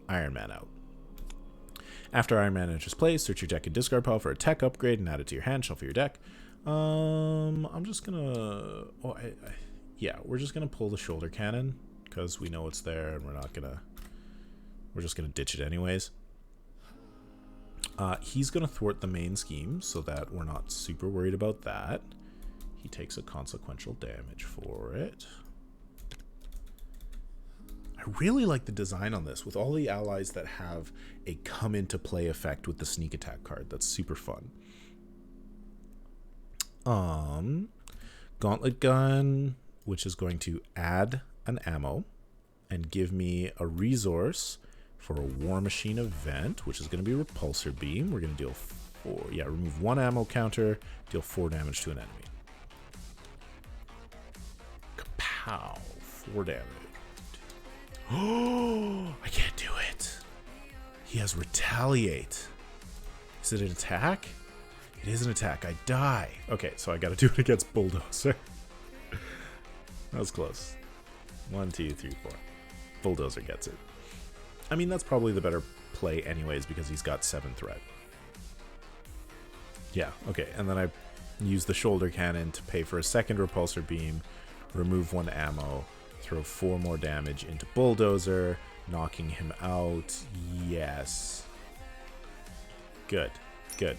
Iron Man out. After Iron Man enters play, search your deck and discard pile for a tech upgrade and add it to your hand. Shuffle your deck. I'm just gonna... Oh, yeah, we're just gonna pull the shoulder cannon because we know it's there, and we're not gonna... We're just gonna ditch it anyways. He's gonna thwart the main scheme so that we're not super worried about that. He takes a consequential damage for it. I really like the design on this with all the allies that have a come into play effect with the sneak attack card. That's super fun. Gauntlet Gun, which is going to add an ammo and give me a resource for a War Machine event, which is going to be Repulsor Beam. We're going to deal 4. Yeah, remove 1 ammo counter, deal 4 damage to an enemy. Kapow! 4 damage. Oh, I can't do it. He has Retaliate. Is it an attack? It is an attack. I die. Okay, so I gotta do it against Bulldozer. That was close. 1, 2, 3, 4. Bulldozer gets it. I mean, that's probably the better play anyways because he's got 7 threat. Yeah, okay. And then I use the shoulder cannon to pay for a second Repulsor Beam, remove 1 ammo, throw 4 more damage into Bulldozer, knocking him out. Yes. Good. Good.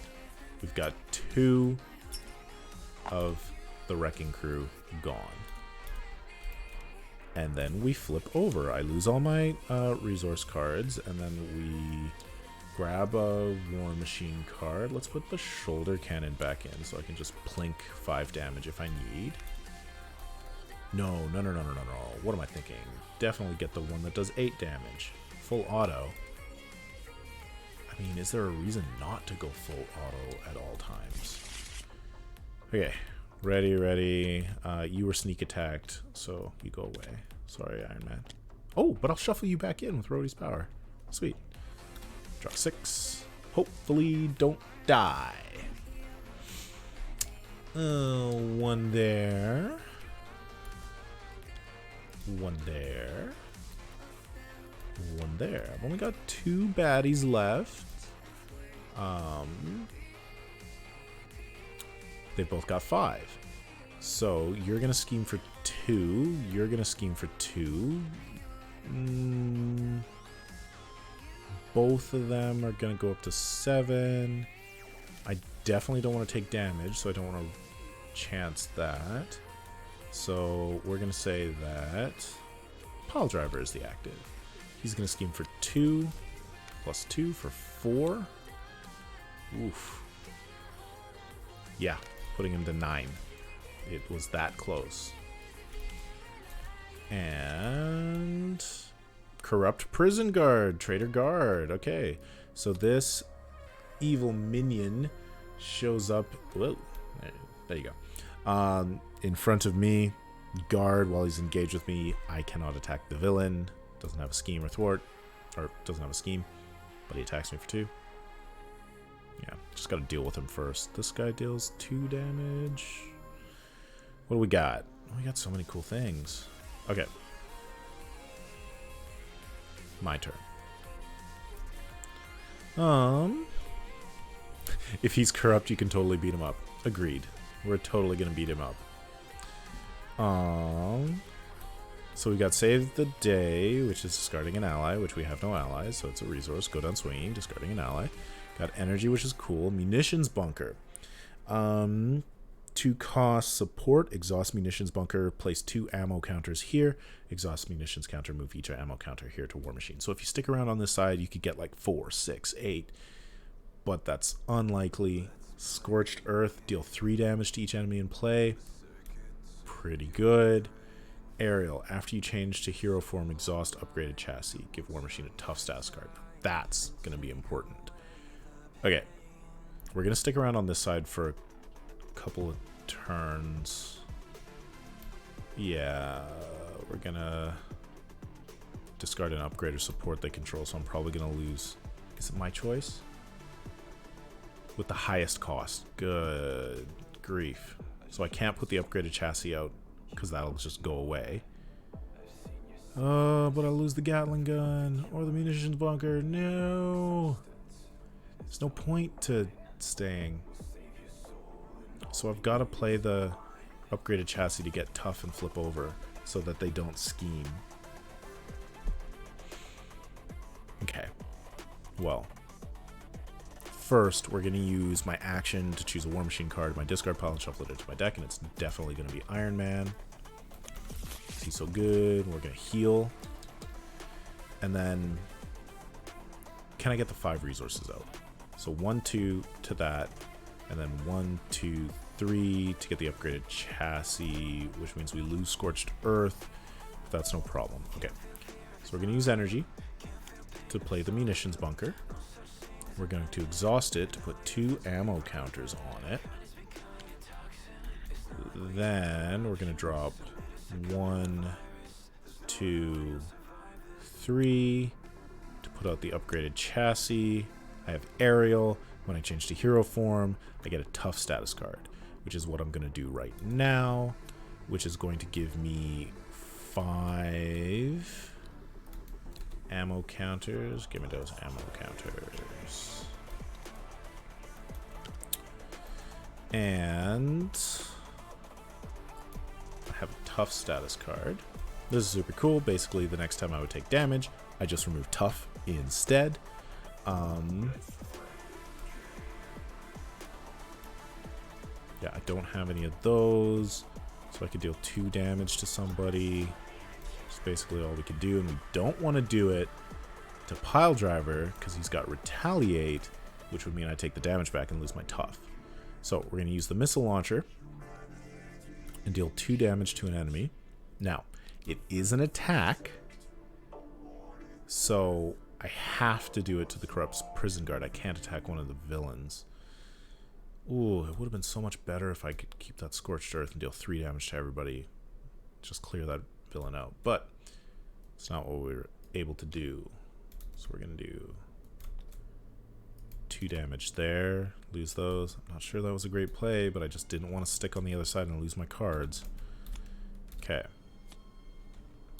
We've got 2 of the wrecking crew gone. And then we flip over. I lose all my resource cards, and then we grab a War Machine card. Let's put the shoulder cannon back in so I can just plink 5 damage if I need. No. What am I thinking? Definitely get the one that does 8 damage. Full auto. I mean, is there a reason not to go full auto at all times? Okay. Ready. You were sneak attacked, so you go away. Sorry, Iron Man. Oh, but I'll shuffle you back in with Rhodey's power. Sweet. Drop 6. Hopefully don't die. 1 there. 1 there. 1 there. I've only got 2 baddies left. They've both got 5. So you're gonna scheme for 2. You're gonna scheme for 2. Both of them are gonna go up to 7. I definitely don't want to take damage, so I don't want to chance that. So we're gonna say that Pile Driver is the active. He's gonna scheme for 2 plus 2 for 4. Oof. Yeah, putting him to 9. It was that close. And Corrupt Prison Guard, Traitor Guard. Okay, so this evil minion shows up. Whoa, there you go. In front of me, guard while he's engaged with me. I cannot attack the villain. Doesn't have a scheme or thwart, or doesn't have a scheme, but he attacks me for 2. Yeah, just gotta deal with him first. This guy deals 2 damage. What do we got? We got so many cool things. Okay. My turn. If he's corrupt, you can totally beat him up. Agreed. We're totally gonna beat him up. So we got Save the Day, which is discarding an ally, which we have no allies, so it's a resource. Go down swinging, discarding an ally. Got Energy, which is cool. Munitions Bunker. 2 cost support, exhaust munitions bunker, place 2 ammo counters here, exhaust munitions counter, move each ammo counter here to War Machine. So if you stick around on this side, you could get like 4, 6, 8, but that's unlikely. Scorched Earth, deal 3 damage to each enemy in play. Pretty good. Aerial, after you change to hero form, exhaust upgraded chassis, give War Machine a tough status card. That's going to be important. Okay, we're going to stick around on this side for a couple of turns. Yeah, we're gonna discard an upgrade or support they control, so I'm probably gonna lose. Is it my choice? With the highest cost. Good grief. So I can't put the upgraded chassis out because that'll just go away. But I'll lose the Gatling gun or the munitions bunker. No, there's no point to staying. So I've got to play the upgraded chassis to get tough and flip over so that they don't scheme. Okay. Well, first we're going to use my action to choose a War Machine card, my discard pile, and shuffle it into my deck, and it's definitely going to be Iron Man. He's so good. We're going to heal. And then, can I get the 5 resources out? So 1, 2 to that. And then 1, 2, 3 to get the upgraded chassis, which means we lose Scorched Earth. But that's no problem. Okay, so we're going to use energy to play the munitions bunker. We're going to exhaust it to put 2 ammo counters on it. Then we're going to drop 1, 2, 3 to put out the upgraded chassis. I have aerial. When I change to hero form, I get a tough status card, which is what I'm going to do right now, which is going to give me 5 ammo counters. Give me those ammo counters. And I have a tough status card. This is super cool. Basically, the next time I would take damage, I just remove tough instead. Yeah, I don't have any of those. So I could deal 2 damage to somebody. That's basically all we could do. And we don't want to do it to Pile Driver because he's got Retaliate, which would mean I take the damage back and lose my Tough. So we're going to use the Missile Launcher and deal 2 damage to an enemy. Now, it is an attack, so I have to do it to the Corrupt Prison Guard. I can't attack one of the villains. Ooh, it would have been so much better if I could keep that Scorched Earth and deal 3 damage to everybody. Just clear that villain out. But it's not what we were able to do. So we're going to do 2 damage there. Lose those. I'm not sure that was a great play, but I just didn't want to stick on the other side and lose my cards. Okay.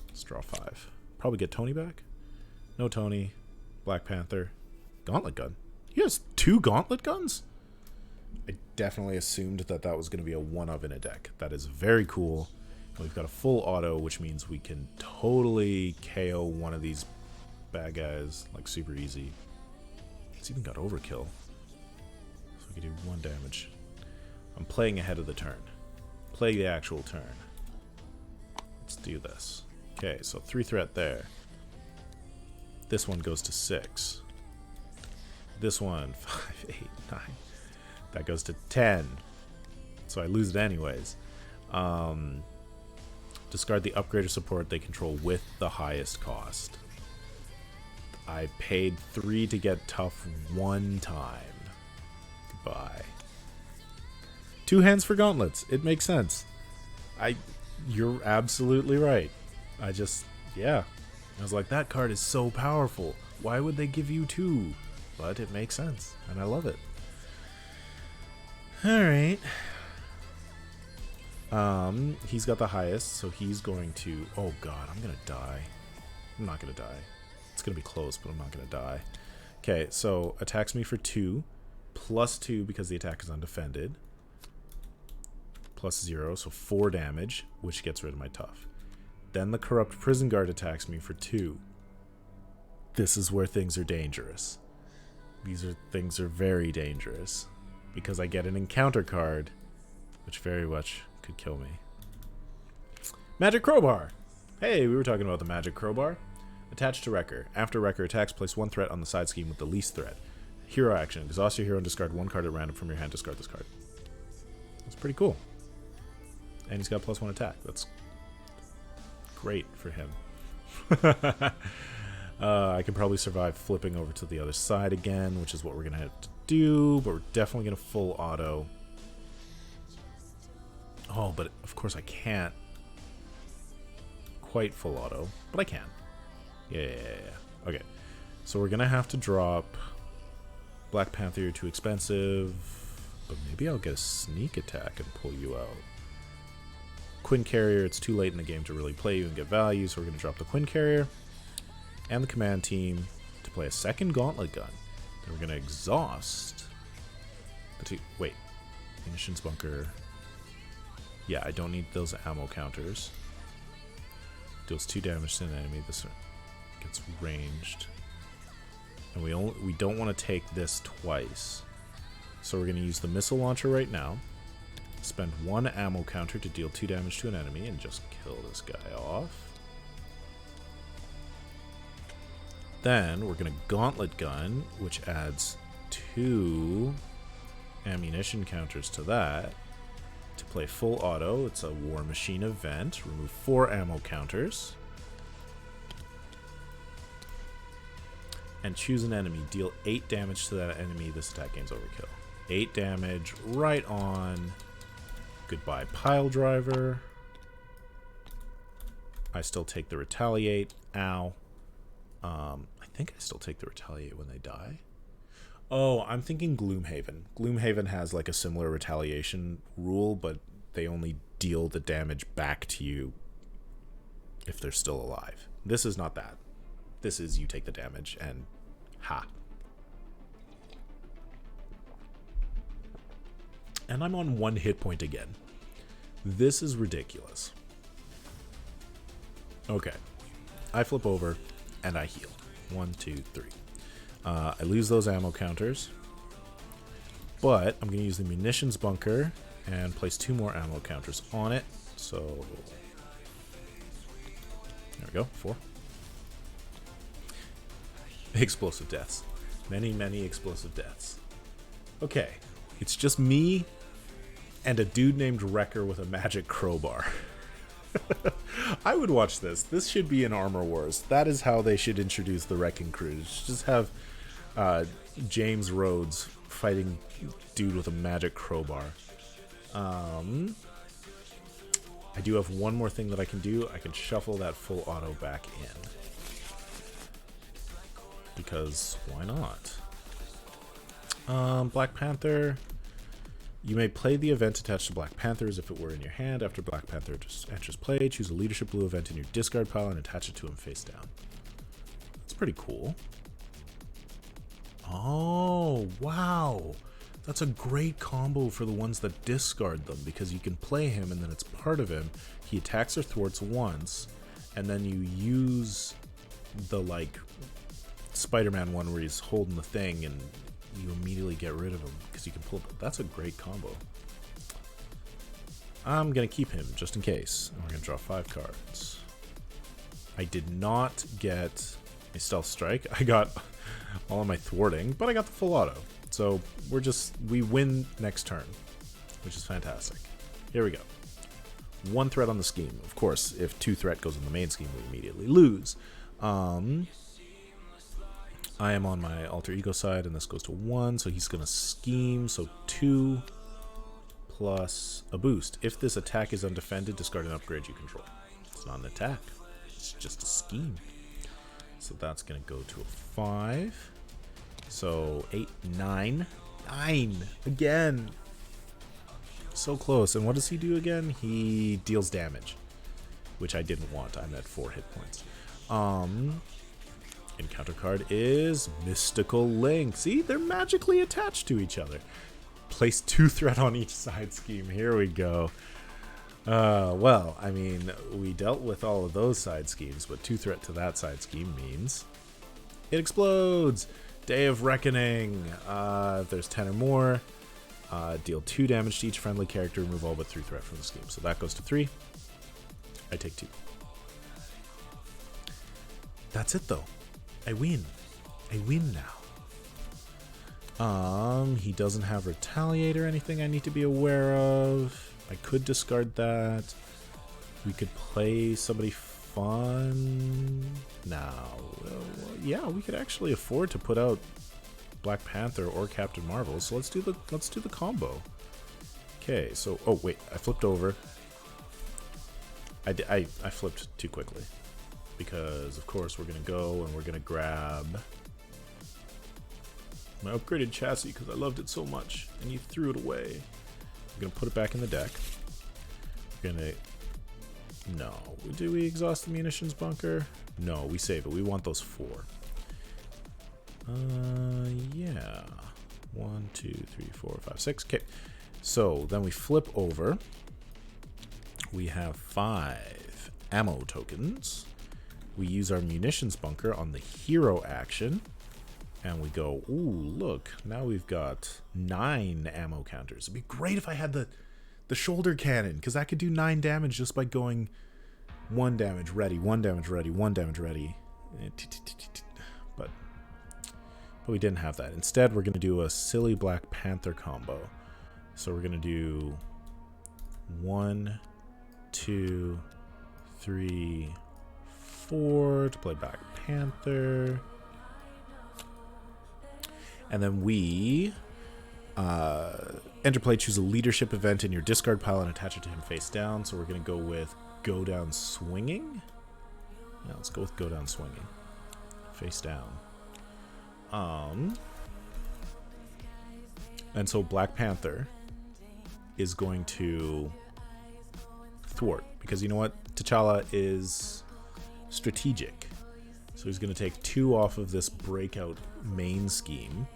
Let's draw 5. Probably get Tony back. No Tony. Black Panther. Gauntlet Gun. He has 2 Gauntlet Guns? I definitely assumed that that was going to be a 1-of in a deck. That is very cool. And we've got a full auto, which means we can totally KO one of these bad guys, like, super easy. It's even got Overkill. So we can do 1 damage. I'm playing ahead of the turn. Play the actual turn. Let's do this. Okay, so 3 threat there. This one goes to 6. This one, 5, 8, 9. That goes to 10. So I lose it anyways. Discard the upgrader support they control with the highest cost. I paid 3 to get Tough 1 time. Goodbye. 2 hands for gauntlets. It makes sense. You're absolutely right. Yeah. I was like, that card is so powerful. Why would they give you 2? But it makes sense, and I love it. Alright. He's got the highest, so he's going to... Oh god, I'm gonna die. I'm not gonna die. It's gonna be close, but I'm not gonna die. Okay, so attacks me for 2. Plus 2 because the attack is undefended. Plus 0, so 4 damage, which gets rid of my Tough. Then the Corrupt Prison Guard attacks me for 2. This is where things are dangerous. Things are very dangerous. Because I get an encounter card, which very much could kill me. Magic Crowbar! Hey, we were talking about the Magic Crowbar. Attached to Wrecker. After Wrecker attacks, place 1 threat on the side scheme with the least threat. Hero action. Exhaust your hero and discard 1 card at random from your hand. Discard this card. That's pretty cool. And he's got +1 attack. That's great for him. I can probably survive flipping over to the other side again, which is what we're going to have to do, but we're definitely going to full auto. Oh, but of course I can't quite full auto, but I can. Yeah. Okay, so we're going to have to drop Black Panther. You're too expensive, but maybe I'll get a sneak attack and pull you out. Quinn Carrier, it's too late in the game to really play you and get value, so we're going to drop the Quinn Carrier and the command team to play a second Gauntlet Gun. Then we're going to exhaust the 2... Wait. Munitions Bunker. Yeah, I don't need those ammo counters. Deals 2 damage to an enemy. This gets ranged. And we don't want to take this twice. So we're going to use the Missile Launcher right now. Spend 1 ammo counter to deal 2 damage to an enemy and just kill this guy off. Then we're going to Gauntlet Gun, which adds 2 ammunition counters to that. To play full auto, it's a War Machine event. Remove 4 ammo counters. And choose an enemy. Deal 8 damage to that enemy. This attack gains overkill. 8 damage right on. Goodbye, Pile Driver. I still take the Retaliate. Ow. I think I still take the Retaliate when they die. Oh, I'm thinking Gloomhaven. Gloomhaven has like a similar retaliation rule, but they only deal the damage back to you if they're still alive. This is not that. This is you take the damage and ha. And I'm on 1 hit point again. This is ridiculous. Okay. I flip over and I heal. 1, 2, 3. I lose those ammo counters. But I'm going to use the Munitions Bunker and place 2 more ammo counters on it. So there we go, 4. Explosive deaths. Many, many explosive deaths. Okay, it's just me and a dude named Wrecker with a magic crowbar. I would watch this. This should be in Armor Wars. That is how they should introduce the Wrecking Crew. Just have James Rhodes fighting dude with a magic crowbar. I do have one more thing that I can do. I can shuffle that full auto back in. Because why not? Black Panther. You may play the event attached to Black Panther as if it were in your hand. After Black Panther enters play, choose a leadership blue event in your discard pile and attach it to him face down. That's pretty cool. Oh, wow. That's a great combo for the ones that discard them, because you can play him and then it's part of him. He attacks or thwarts once, and then you use the, like, Spider-Man one where he's holding the thing and you immediately get rid of him because you can pull it. That's a great combo. I'm going to keep him just in case. And we're going to draw 5 cards. I did not get a stealth strike. I got all of my thwarting, but I got the full auto. So we win next turn, which is fantastic. Here we go. 1 threat on the scheme. Of course, if 2 threat goes in the main scheme, we immediately lose. I am on my alter ego side, and this goes to 1, so he's going to scheme. So 2 plus a boost. If this attack is undefended, discard an upgrade you control. It's not an attack. It's just a scheme. So that's going to go to a 5. So 8, 9. 9! Again! So close. And what does he do again? He deals damage, which I didn't want. I'm at 4 hit points. Encounter card is Mystical Link. See, they're magically attached to each other. Place 2 threat on each side scheme. Here we go. Well, I mean, we dealt with all of those side schemes, but 2 threat to that side scheme means it explodes. Day of Reckoning. If there's 10 or more, deal 2 damage to each friendly character, remove all but 3 threat from the scheme. So that goes to 3. I take 2. That's it, though. I win. I win now. He doesn't have Retaliate or anything I need to be aware of. I could discard that. We could play somebody fun. Now, yeah, we could actually afford to put out Black Panther or Captain Marvel. So let's do the combo. Okay. So, oh wait, I flipped over. I flipped too quickly. Because, of course, we're going to go and we're going to grab my upgraded chassis because I loved it so much. And you threw it away. I'm going to put it back in the deck. We're going to... No. Do we exhaust the munitions bunker? No, we save it. We want those 4. Yeah. 1, 2, 3, 4, 5, 6. Okay. So, then we flip over. We have 5 ammo tokens. We use our munitions bunker on the hero action, and we go, ooh, look, now we've got 9 ammo counters. It'd be great if I had the shoulder cannon, because I could do 9 damage just by going 1 damage ready, 1 damage ready, 1 damage ready. But we didn't have that. Instead, we're going to do a silly Black Panther combo. So we're going to do 1, 2, 3, 4 to play Black Panther. And then we enter play, choose a leadership event in your discard pile and attach it to him face down. So we're going to go with Go Down Swinging. Yeah, let's go with Go Down Swinging. Face down. And so Black Panther is going to thwart, because you know what? T'Challa is strategic. So he's going to take 2 off of this breakout main scheme.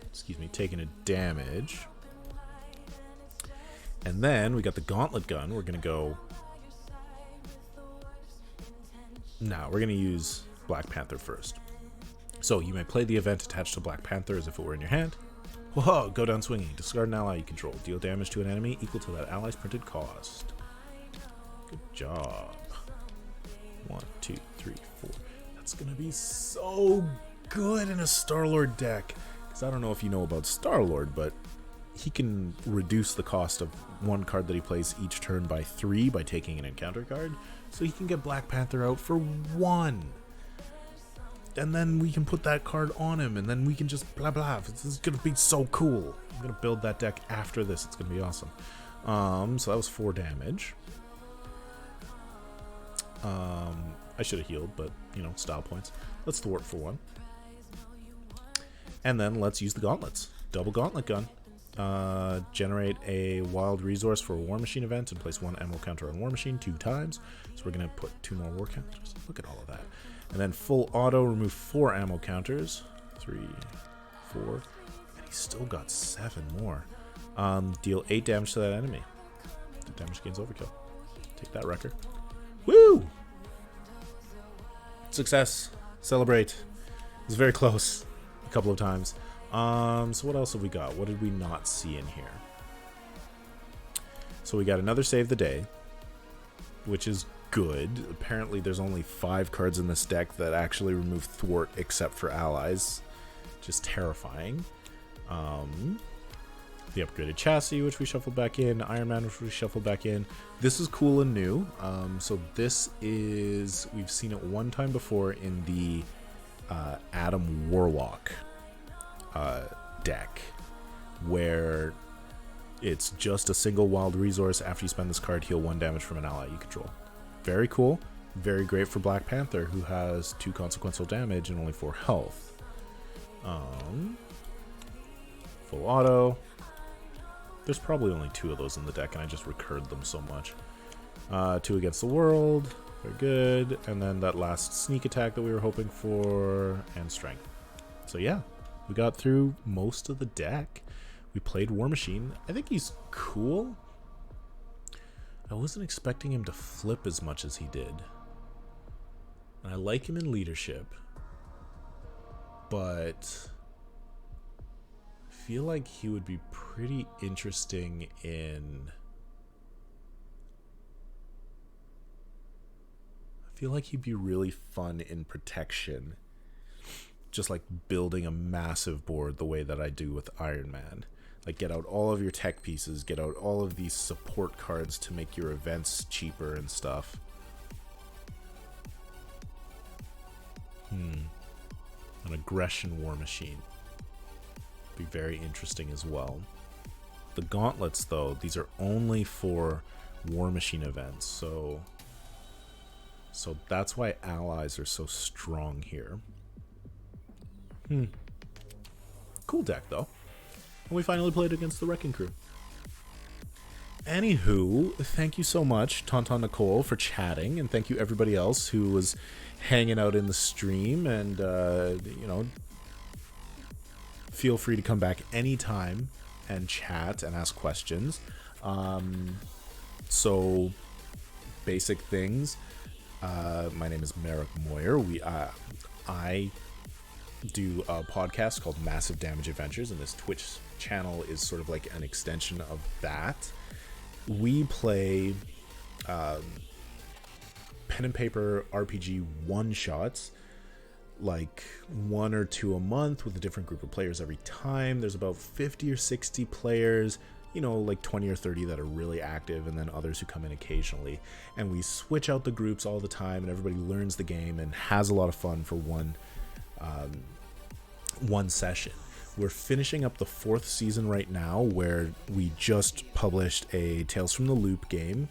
Excuse me, taking a damage. And then we got the gauntlet gun. We're going to go... No, we're going to use Black Panther first. So you may play the event attached to Black Panther as if it were in your hand. Whoa, go down swinging. Discard an ally you control. Deal damage to an enemy equal to that ally's printed cost. Good job. 1, 2, 3, 4. That's going to be so good in a Star-Lord deck. Because I don't know if you know about Star-Lord, but he can reduce the cost of one card that he plays each turn by 3 by taking an encounter card. So he can get Black Panther out for 1. And then we can put that card on him, and then we can just blah blah. This is going to be so cool. I'm going to build that deck after this. It's going to be awesome. So that was 4 damage. I should have healed, but, you know, style points. Let's thwart for 1. And then let's use the gauntlets. Double gauntlet gun. Generate a wild resource for a War Machine event and place 1 ammo counter on War Machine 2 times. So we're going to put 2 more war counters. Look at all of that. And then full auto, remove 4 ammo counters. 3, 4. And he's still got 7 more. Deal 8 damage to that enemy. The damage gains overkill. Take that, Wrecker. Woo! Success. Celebrate. It was very close. A couple of times. So what else have we got? What did we not see in here? So we got another save the day, which is good. Apparently there's only 5 cards in this deck that actually remove thwart except for allies. Just terrifying. The upgraded chassis, which we shuffled back in. Iron Man, which we shuffled back in. This is cool and new. So this is, we've seen it one time before in the Adam Warlock deck, where it's just a single wild resource. After you spend this card, heal 1 damage from an ally you control. Very cool. Very great for Black Panther, who has 2 consequential damage and only 4 health. Full auto. There's probably only 2 of those in the deck, and I just recurred them so much. 2 against the world. Very good. And then that last sneak attack that we were hoping for, and strength. So yeah, we got through most of the deck. We played War Machine. I think he's cool. I wasn't expecting him to flip as much as he did. And I like him in leadership, but I feel like he would be pretty interesting in... I feel like he'd be really fun in protection. Just like building a massive board the way that I do with Iron Man. Like, get out all of your tech pieces, get out all of these support cards to make your events cheaper and stuff. An aggression War Machine. Be very interesting as well. The gauntlets, though, these are only for War Machine events, so that's why allies are so strong here. Cool deck, though. And we finally played against the Wrecking Crew. Anywho, thank you so much, Tauntaun Nicole, for chatting, and thank you everybody else who was hanging out in the stream, and, you know, feel free to come back anytime and chat and ask questions. So, basic things. My name is Meric Moyer. I do a podcast called Massive Damage Adventures, and this Twitch channel is sort of like an extension of that. We play pen and paper RPG one-shots, like 1 or 2 a month with a different group of players every time. There's about 50 or 60 players, you know, like 20 or 30 that are really active, and then others who come in occasionally. And we switch out the groups all the time, and everybody learns the game and has a lot of fun for one session. We're finishing up the 4th season right now, where we just published a Tales from the Loop game,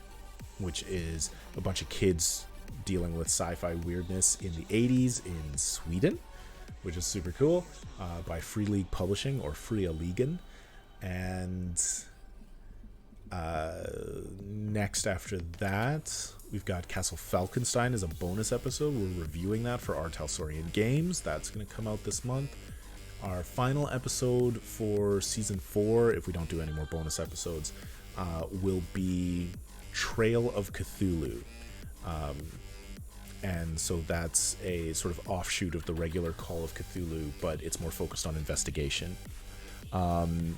which is a bunch of kids dealing with sci-fi weirdness in the 80s in Sweden, which is super cool, by Free League Publishing, or Fria Ligan. And next after that, we've got Castle Falkenstein as a bonus episode. We're reviewing that for our Talsorian Games. That's going to come out this month. Our final episode for season 4, if we don't do any more bonus episodes, will be Trail of Cthulhu. And so that's a sort of offshoot of the regular Call of Cthulhu, but it's more focused on investigation. And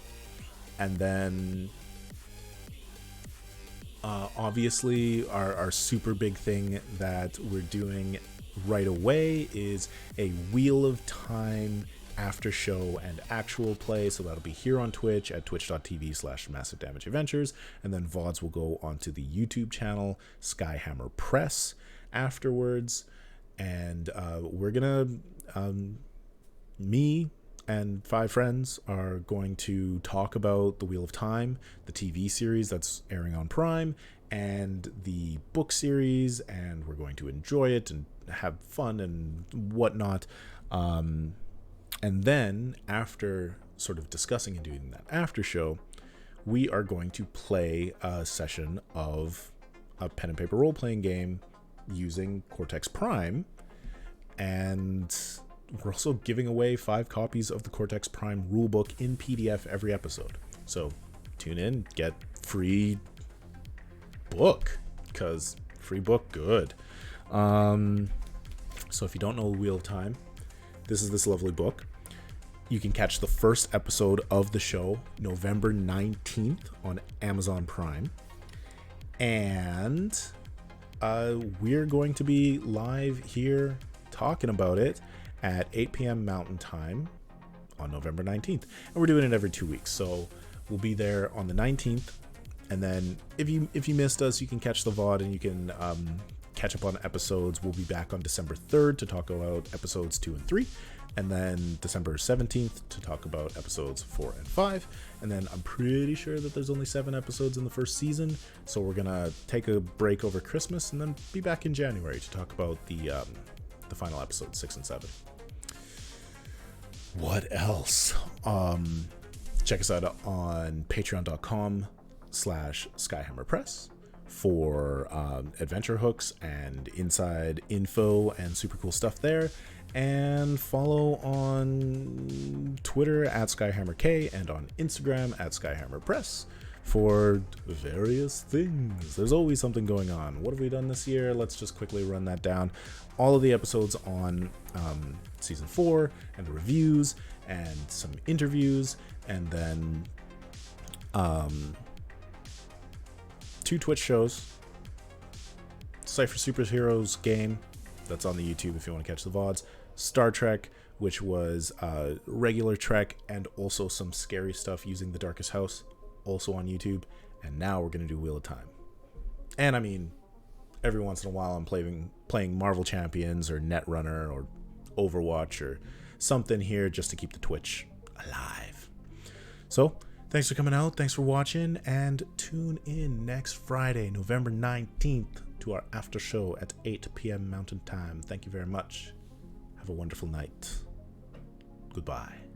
then obviously our super big thing that we're doing right away is a Wheel of Time after show and actual play. So that'll be here on Twitch at twitch.tv/Massive Damage Adventures, and then VODs will go onto the YouTube channel Skyhammer Press afterwards. And we're gonna me and 5 friends are going to talk about the Wheel of Time, the TV series that's airing on Prime, and the book series, and we're going to enjoy it and have fun and whatnot. And then after sort of discussing and doing that after show, we are going to play a session of a pen and paper role-playing game using Cortex Prime, and we're also giving away 5 copies of the Cortex Prime rulebook in PDF every episode. So tune in, get free book, because free book good. So if you don't know Wheel of Time, this is this lovely book. You can catch the first episode of the show November 19th on Amazon Prime. And we're going to be live here talking about it at 8 p.m. Mountain Time on November 19th. And we're doing it every 2 weeks. So we'll be there on the 19th. And then if you missed us, you can catch the VOD and you can catch up on episodes. We'll be back on December 3rd to talk about episodes 2 and 3. And then December 17th to talk about episodes 4 and 5. And then I'm pretty sure that there's only 7 episodes in the first season. So we're going to take a break over Christmas and then be back in January to talk about the final episodes 6 and 7. What else? Check us out on patreon.com/SkyhammerPress for adventure hooks and inside info and super cool stuff there. And follow on Twitter at SkyhammerK and on Instagram at SkyhammerPress for various things. There's always something going on. What have we done this year? Let's just quickly run that down. All of the episodes on season 4 and the reviews and some interviews, and then 2 Twitch shows. Cypher Superheroes game that's on the YouTube if you want to catch the VODs. Star Trek, which was regular Trek and also some scary stuff using the Darkest House, also on YouTube. And now we're going to do Wheel of Time. And I mean, every once in a while I'm playing Marvel Champions or Netrunner or Overwatch or something here just to keep the Twitch alive. So thanks for coming out, thanks for watching, and tune in next Friday, November 19th, to our after show at 8 p.m. Mountain Time. Thank you very much. Have a wonderful night. Goodbye.